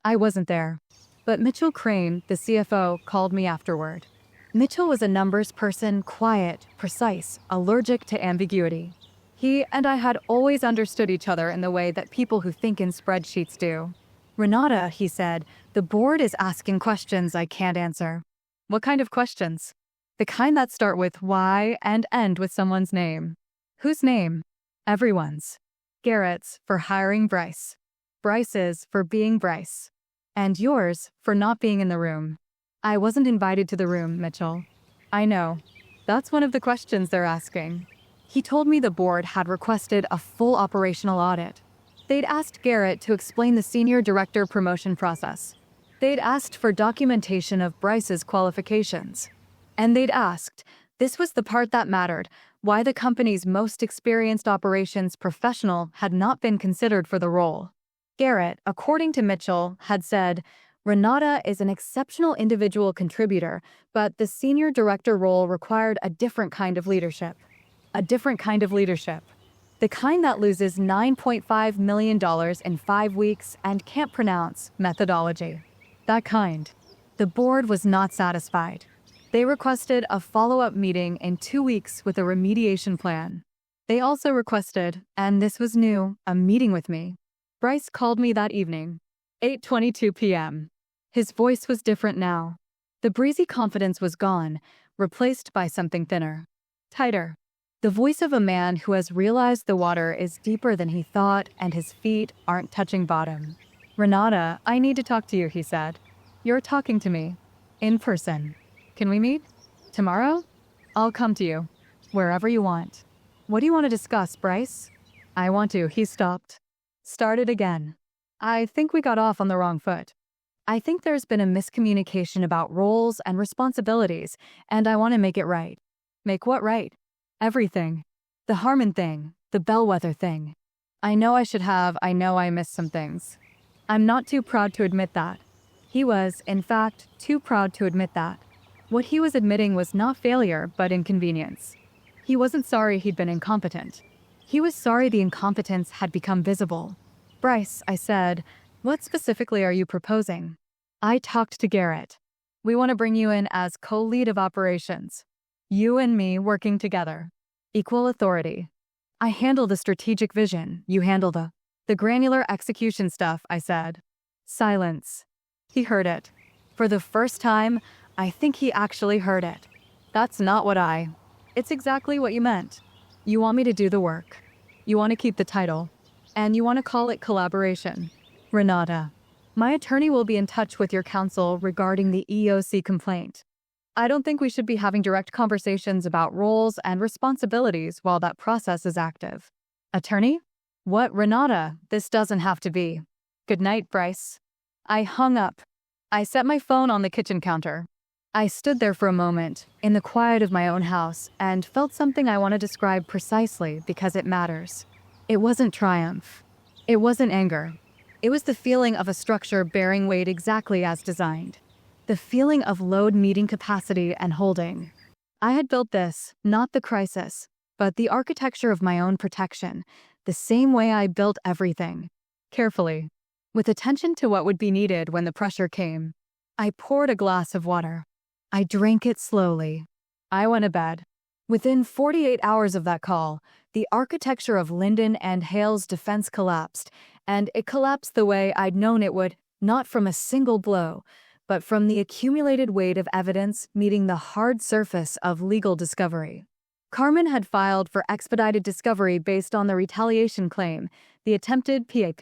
Speaker 1: I wasn't there. But Mitchell Crane, the CFO, called me afterward. Mitchell was a numbers person, quiet, precise, allergic to ambiguity. He and I had always understood each other in the way that people who think in spreadsheets do. "Renata," he said, "the board is asking questions I can't answer." "What kind of questions?" "The kind that start with why and end with someone's name." "Whose name?" "Everyone's." Garrett's for hiring Bryce. Bryce's for being Bryce. And yours for not being in the room. I wasn't invited to the room, Mitchell. I know. That's one of the questions they're asking. He told me the board had requested a full operational audit. They'd asked Garrett to explain the senior director promotion process. They'd asked for documentation of Bryce's qualifications. And they'd asked, this was the part that mattered, why the company's most experienced operations professional had not been considered for the role. Garrett, according to Mitchell, had said, Renata is an exceptional individual contributor, but the senior director role required a different kind of leadership. A different kind of leadership. The kind that loses $9.5 million in 5 weeks and can't pronounce methodology. That kind. The board was not satisfied. They requested a follow-up meeting in 2 weeks with a remediation plan. They also requested, and this was new, a meeting with me. Bryce called me that evening, 8:22 p.m. His voice was different now. The breezy confidence was gone, replaced by something thinner, tighter. The voice of a man who has realized the water is deeper than he thought and his feet aren't touching bottom. Renata, I need to talk to you, he said. You're talking to me. In person. Can we meet? Tomorrow? I'll come to you. Wherever you want. What do you want to discuss, Bryce? I want to. He stopped. Started again. I think we got off on the wrong foot. I think there's been a miscommunication about roles and responsibilities, and I want to make it right. Make what right? Everything. The Harmon thing. The Bellwether thing. I know I missed some things. I'm not too proud to admit that. He was, in fact, too proud to admit that. What he was admitting was not failure, but inconvenience. He wasn't sorry he'd been incompetent. He was sorry the incompetence had become visible. Bryce, I said, what specifically are you proposing? I talked to Garrett. We want to bring you in as co-lead of operations. You and me working together. Equal authority. I handle the strategic vision, you handle the granular execution stuff, I said. Silence. He heard it. For the first time, I think he actually heard it. That's not what It's exactly what you meant. You want me to do the work. You want to keep the title. And you want to call it collaboration. Renata. My attorney will be in touch with your counsel regarding the EOC complaint. I don't think we should be having direct conversations about roles and responsibilities while that process is active. Attorney? What, Renata? This doesn't have to be. Good night, Bryce. I hung up. I set my phone on the kitchen counter. I stood there for a moment, in the quiet of my own house, and felt something I want to describe precisely because it matters. It wasn't triumph. It wasn't anger. It was the feeling of a structure bearing weight exactly as designed. The feeling of load meeting capacity and holding. I had built this, not the crisis, but the architecture of my own protection, the same way I built everything. Carefully. With attention to what would be needed when the pressure came. I poured a glass of water. I drank it slowly. I went to bed. Within 48 hours of that call, the architecture of Linden and Hale's defense collapsed, and it collapsed the way I'd known it would, not from a single blow, but from the accumulated weight of evidence meeting the hard surface of legal discovery. Carmen had filed for expedited discovery based on the retaliation claim, the attempted PAP.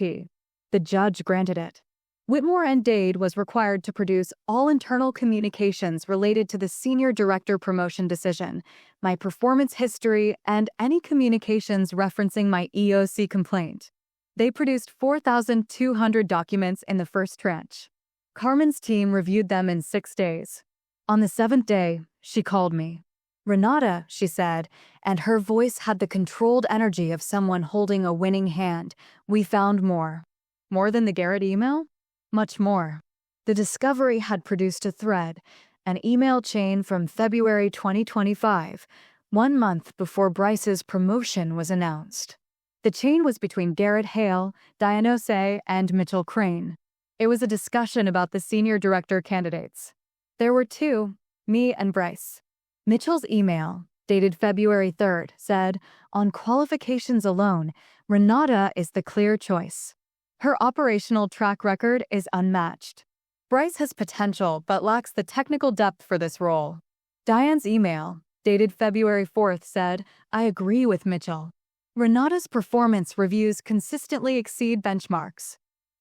Speaker 1: The judge granted it. Whitmore and Dade was required to produce all internal communications related to the senior director promotion decision, my performance history, and any communications referencing my EOC complaint. They produced 4,200 documents in the first tranche. Carmen's team reviewed them in 6 days. On the 7th day, she called me. Renata, she said, and her voice had the controlled energy of someone holding a winning hand. We found more. More than the Garrett email? Much more. The discovery had produced a thread, an email chain from February 2025, 1 month before Bryce's promotion was announced. The chain was between Garrett Hale, Dianose, and Mitchell Crane. It was a discussion about the senior director candidates. There were 2, me and Bryce. Mitchell's email, dated February 3rd, said, on qualifications alone, Renata is the clear choice. Her operational track record is unmatched. Bryce has potential but lacks the technical depth for this role. Diane's email, dated February 4th, said, I agree with Mitchell. Renata's performance reviews consistently exceed benchmarks.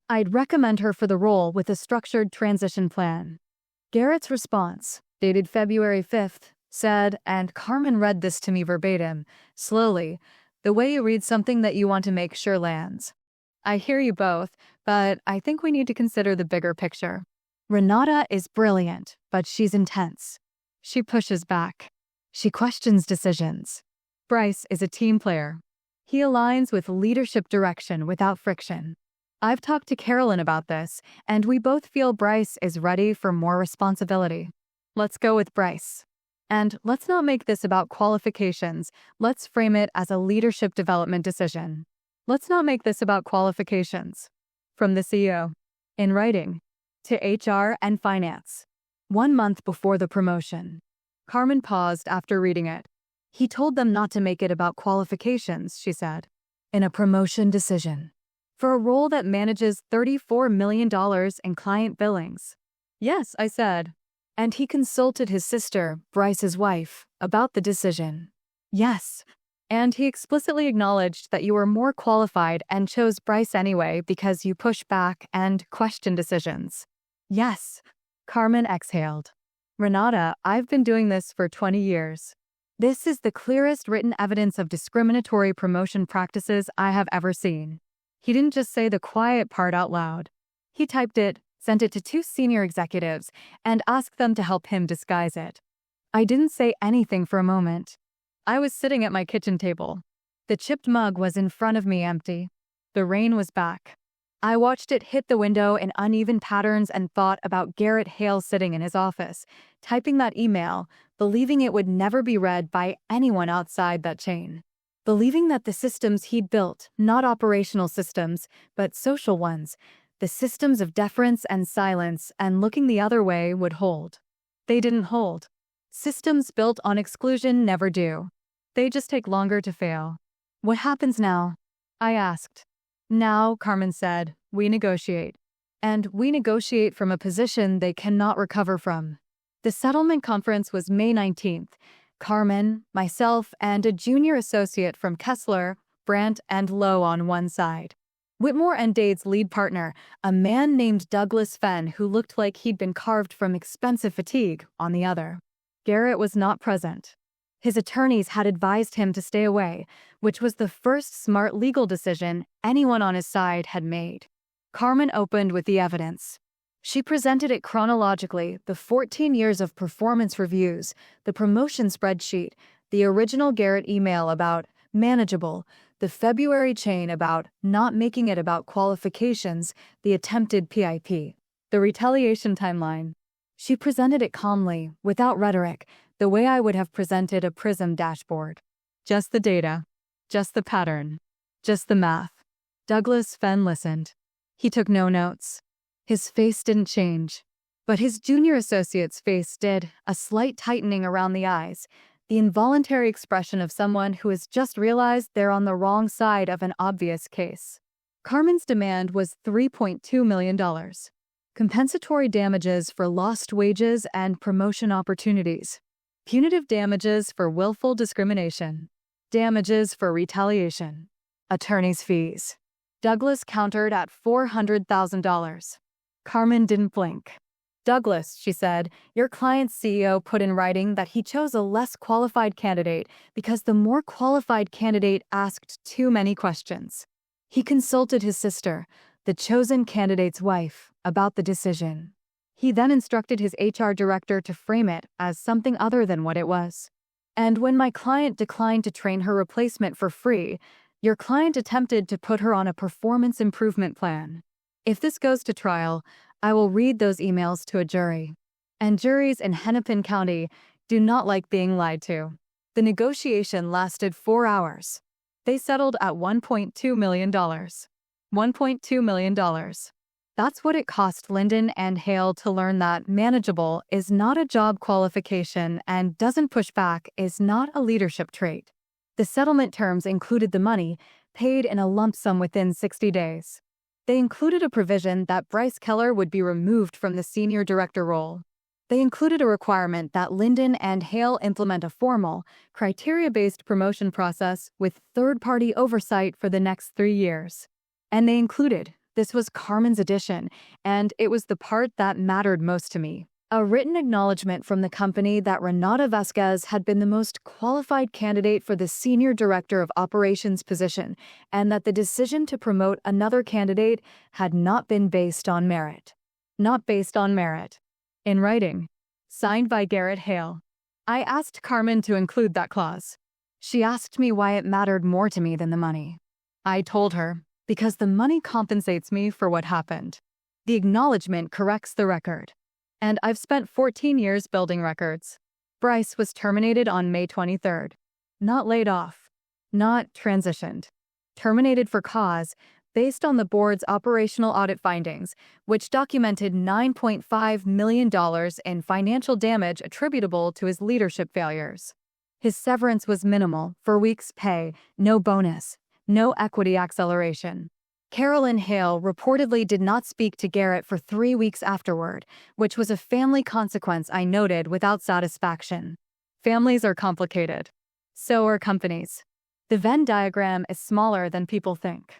Speaker 1: I'd recommend her for the role with a structured transition plan. Garrett's response, dated February 5th, said, and Carmen read this to me verbatim, slowly, the way you read something that you want to make sure lands. I hear you both, but I think we need to consider the bigger picture. Renata is brilliant, but she's intense. She pushes back. She questions decisions. Bryce is a team player. He aligns with leadership direction without friction. I've talked to Carolyn about this, and we both feel Bryce is ready for more responsibility. Let's go with Bryce. And let's not make this about qualifications. Let's frame it as a leadership development decision. Let's not make this about qualifications. From the CEO. In writing. To HR and finance. 1 month before the promotion. Carmen paused after reading it. He told them not to make it about qualifications, she said. In a promotion decision. For a role that manages $34 million in client billings. Yes, I said. And he consulted his sister, Bryce's wife, about the decision. Yes. And he explicitly acknowledged that you were more qualified and chose Bryce anyway because you push back and question decisions. Yes. Carmen exhaled. Renata, I've been doing this for 20 years. This is the clearest written evidence of discriminatory promotion practices I have ever seen. He didn't just say the quiet part out loud. He typed it, sent it to 2 senior executives, and asked them to help him disguise it. I didn't say anything for a moment. I was sitting at my kitchen table. The chipped mug was in front of me empty. The rain was back. I watched it hit the window in uneven patterns and thought about Garrett Hale sitting in his office, typing that email, believing it would never be read by anyone outside that chain. Believing that the systems he'd built, not operational systems, but social ones, the systems of deference and silence and looking the other way would hold. They didn't hold. Systems built on exclusion never do. They just take longer to fail. What happens now? I asked. Now, Carmen said, we negotiate. And we negotiate from a position they cannot recover from. The settlement conference was May 19th. Carmen, myself, and a junior associate from Kessler, Brandt, and Lowe on one side. Whitmore and Dade's lead partner, a man named Douglas Fenn who looked like he'd been carved from expensive fatigue, on the other. Garrett was not present. His attorneys had advised him to stay away, which was the first smart legal decision anyone on his side had made. Carmen opened with the evidence. She presented it chronologically, the 14 years of performance reviews, the promotion spreadsheet, the original Garrett email about manageable, the February chain about not making it about qualifications, the attempted PIP, the retaliation timeline. She presented it calmly, without rhetoric, the way I would have presented a Prism dashboard. Just the data. Just the pattern. Just the math. Douglas Fenn listened. He took no notes. His face didn't change. But his junior associate's face did, a slight tightening around the eyes, the involuntary expression of someone who has just realized they're on the wrong side of an obvious case. Carmen's demand was $3.2 million. Compensatory damages for lost wages and promotion opportunities. Punitive damages for willful discrimination. Damages for retaliation. Attorney's fees. Douglas countered at $400,000. Carmen didn't blink. Douglas, she said, your client's CEO put in writing that he chose a less qualified candidate because the more qualified candidate asked too many questions. He consulted his sister, the chosen candidate's wife, about the decision. He then instructed his HR director to frame it as something other than what it was. And when my client declined to train her replacement for free, your client attempted to put her on a performance improvement plan. If this goes to trial, I will read those emails to a jury. And juries in Hennepin County do not like being lied to. The negotiation lasted 4 hours. They settled at $1.2 million. $1.2 million. That's what it cost Linden and Hale to learn that manageable is not a job qualification and doesn't push back is not a leadership trait. The settlement terms included the money, paid in a lump sum within 60 days. They included a provision that Bryce Keller would be removed from the senior director role. They included a requirement that Linden and Hale implement a formal, criteria-based promotion process with third-party oversight for the next 3 years. And they included, this was Carmen's addition, and it was the part that mattered most to me, a written acknowledgement from the company that Renata Vasquez had been the most qualified candidate for the Senior Director of Operations position, and that the decision to promote another candidate had not been based on merit. Not based on merit. In writing. Signed by Garrett Hale. I asked Carmen to include that clause. She asked me why it mattered more to me than the money. I told her, Because the money compensates me for what happened. The acknowledgement corrects the record. And I've spent 14 years building records. Bryce was terminated on May 23rd. Not laid off. Not transitioned. Terminated for cause, based on the board's operational audit findings, which documented $9.5 million in financial damage attributable to his leadership failures. His severance was minimal, for weeks' pay, no bonus, no equity acceleration. Carolyn Hale reportedly did not speak to Garrett for 3 weeks afterward, which was a family consequence I noted without satisfaction. Families are complicated. So are companies. The Venn diagram is smaller than people think.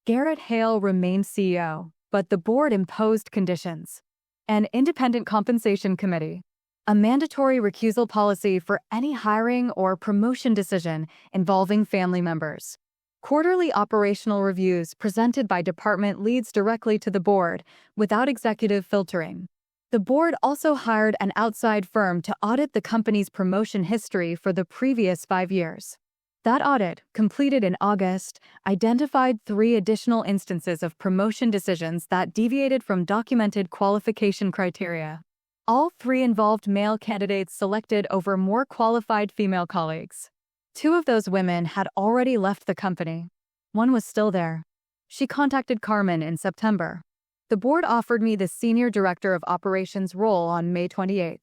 Speaker 1: Garrett Hale remained CEO, but the board imposed conditions. An independent compensation committee. A mandatory recusal policy for any hiring or promotion decision involving family members. Quarterly operational reviews presented by department leads directly to the board, without executive filtering. The board also hired an outside firm to audit the company's promotion history for the previous 5 years. That audit, completed in August, identified 3 additional instances of promotion decisions that deviated from documented qualification criteria. All 3 involved male candidates selected over more qualified female colleagues. 2 of those women had already left the company. 1 was still there. She contacted Carmen in September. The board offered me the Senior Director of Operations role on May 28th.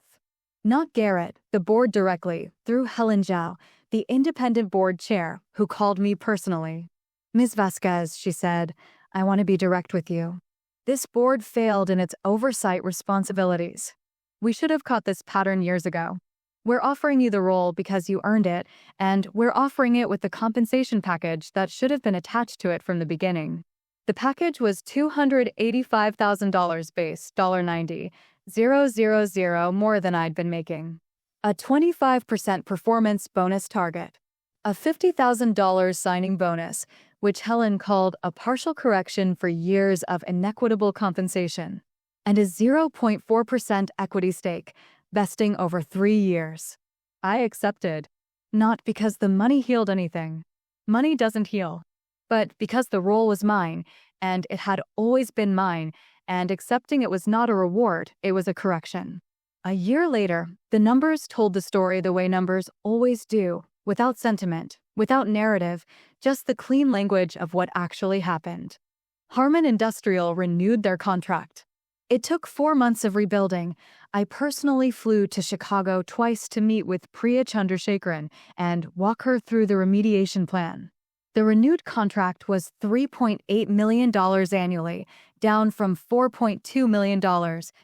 Speaker 1: Not Garrett, the board directly, through Helen Zhao, the independent board chair, who called me personally. "Ms. Vasquez," she said, "I want to be direct with you. This board failed in its oversight responsibilities. We should have caught this pattern years ago. We're offering you the role because you earned it, and we're offering it with the compensation package that should have been attached to it from the beginning." The package was $285,000 base, $90,000 more than I'd been making. A 25% performance bonus target. A $50,000 signing bonus, which Helen called a partial correction for years of inequitable compensation. And a 0.4% equity stake, vesting over 3 years. I accepted. Not because the money healed anything. Money doesn't heal. But because the role was mine, and it had always been mine, and accepting it was not a reward, it was a correction. A year later, the numbers told the story the way numbers always do, without sentiment, without narrative, just the clean language of what actually happened. Harman Industrial renewed their contract. It took 4 months of rebuilding. I personally flew to Chicago twice to meet with Priya Chandrasekaran and walk her through the remediation plan. The renewed contract was $3.8 million annually, down from $4.2 million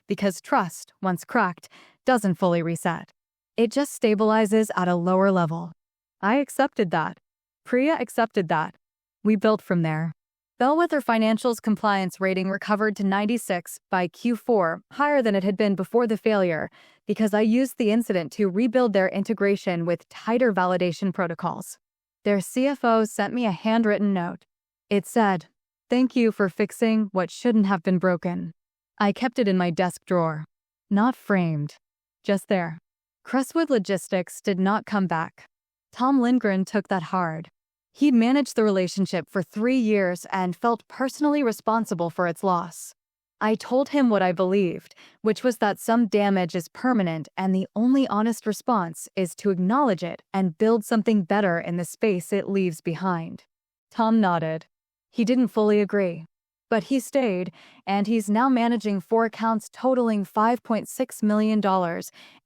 Speaker 1: because trust, once cracked, doesn't fully reset. It just stabilizes at a lower level. I accepted that. Priya accepted that. We built from there. Bellwether Financial's compliance rating recovered to 96 by Q4, higher than it had been before the failure, because I used the incident to rebuild their integration with tighter validation protocols. Their CFO sent me a handwritten note. It said, "Thank you for fixing what shouldn't have been broken." I kept it in my desk drawer. Not framed. Just there. Crestwood Logistics did not come back. Tom Lindgren took that hard. He'd managed the relationship for 3 years and felt personally responsible for its loss. I told him what I believed, which was that some damage is permanent and the only honest response is to acknowledge it and build something better in the space it leaves behind. Tom nodded. He didn't fully agree. But he stayed, and he's now managing 4 accounts totaling $5.6 million,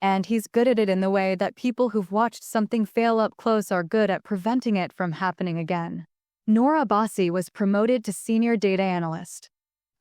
Speaker 1: and he's good at it in the way that people who've watched something fail up close are good at preventing it from happening again. Nora Bassi was promoted to Senior Data Analyst.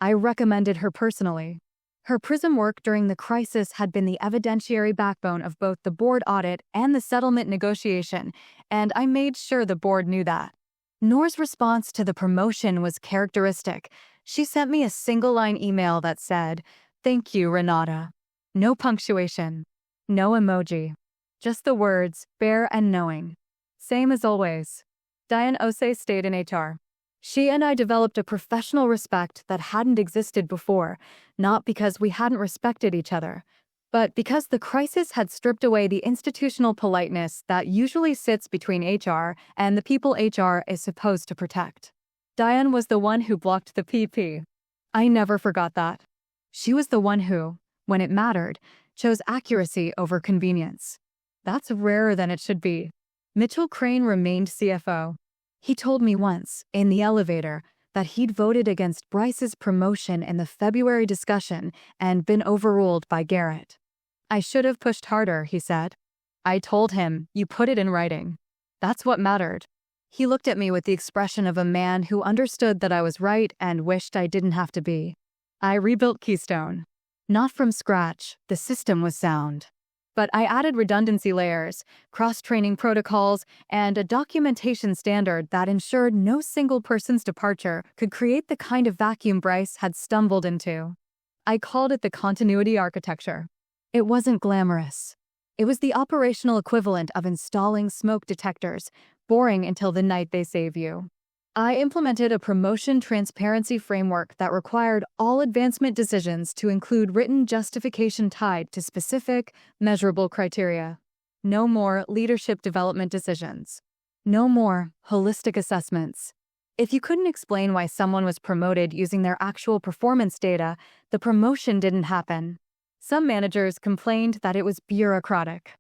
Speaker 1: I recommended her personally. Her Prism work during the crisis had been the evidentiary backbone of both the board audit and the settlement negotiation, and I made sure the board knew that. Nora's response to the promotion was characteristic. She sent me a single-line email that said, "Thank you, Renata." No punctuation. No emoji. Just the words, bare and knowing. Same as always. Diane Osei stayed in HR. She and I developed a professional respect that hadn't existed before, not because we hadn't respected each other, but because the crisis had stripped away the institutional politeness that usually sits between HR and the people HR is supposed to protect. Diane was the one who blocked the PP. I never forgot that. She was the one who, when it mattered, chose accuracy over convenience. That's rarer than it should be. Mitchell Crane remained CFO. He told me once, in the elevator, that he'd voted against Bryce's promotion in the February discussion and been overruled by Garrett. I should have pushed harder, he said. I told him, you put it in writing. That's what mattered. He looked at me with the expression of a man who understood that I was right and wished I didn't have to be. I rebuilt Keystone. Not from scratch, the system was sound. But I added redundancy layers, cross-training protocols, and a documentation standard that ensured no single person's departure could create the kind of vacuum Bryce had stumbled into. I called it the continuity architecture. It wasn't glamorous. It was the operational equivalent of installing smoke detectors, boring until the night they save you. I implemented a promotion transparency framework that required all advancement decisions to include written justification tied to specific, measurable criteria. No more leadership development decisions. No more holistic assessments. If you couldn't explain why someone was promoted using their actual performance data, the promotion didn't happen. Some managers complained that it was bureaucratic.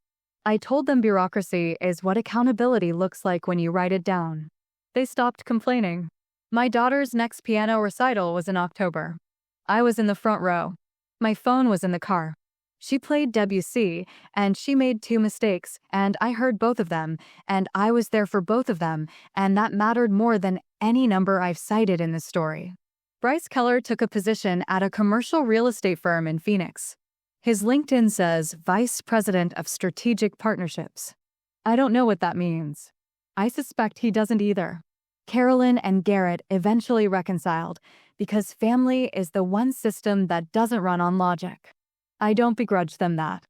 Speaker 1: I told them bureaucracy is what accountability looks like when you write it down. They stopped complaining. My daughter's next piano recital was in October. I was in the front row. My phone was in the car. She played Debussy, and she made 2 mistakes, and I heard both of them, and I was there for both of them, and that mattered more than any number I've cited in this story. Bryce Keller took a position at a commercial real estate firm in Phoenix. His LinkedIn says Vice President of Strategic Partnerships. I don't know what that means. I suspect he doesn't either. Carolyn and Garrett eventually reconciled because family is the one system that doesn't run on logic. I don't begrudge them that.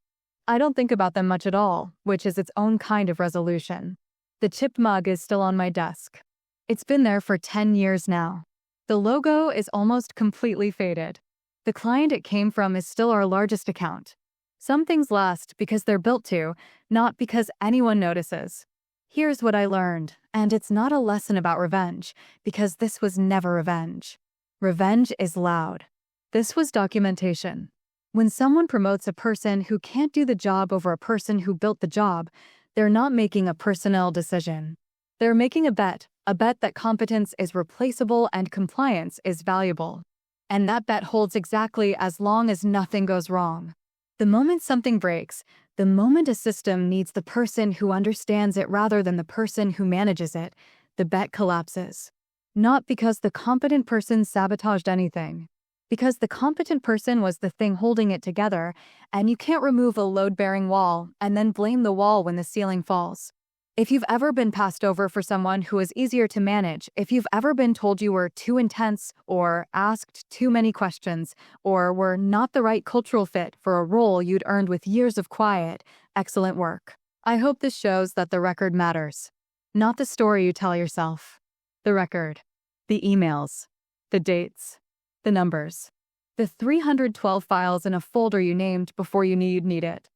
Speaker 1: I don't think about them much at all, which is its own kind of resolution. The chipped mug is still on my desk. It's been there for 10 years now. The logo is almost completely faded. The client it came from is still our largest account. Some things last because they're built to, not because anyone notices. Here's what I learned, and it's not a lesson about revenge, because this was never revenge. Revenge is loud. This was documentation. When someone promotes a person who can't do the job over a person who built the job, they're not making a personnel decision. They're making a bet that competence is replaceable and compliance is valuable. And that bet holds exactly as long as nothing goes wrong. The moment something breaks, the moment a system needs the person who understands it rather than the person who manages it, the bet collapses. Not because the competent person sabotaged anything. Because the competent person was the thing holding it together, and you can't remove a load-bearing wall and then blame the wall when the ceiling falls. If you've ever been passed over for someone who is easier to manage, if you've ever been told you were too intense or asked too many questions or were not the right cultural fit for a role you'd earned with years of quiet, excellent work. I hope this shows that the record matters. Not the story you tell yourself. The record. The emails. The dates. The numbers. The 312 files in a folder you named before you knew you'd need it.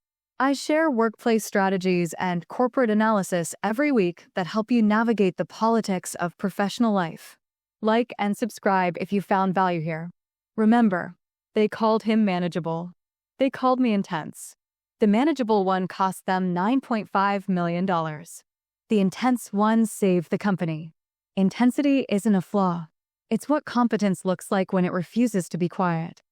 Speaker 1: I share workplace strategies and corporate analysis every week that help you navigate the politics of professional life. Like and subscribe if you found value here. Remember, they called him manageable. They called me intense. The manageable one cost them $9.5 million. The intense one saved the company. Intensity isn't a flaw. It's what competence looks like when it refuses to be quiet.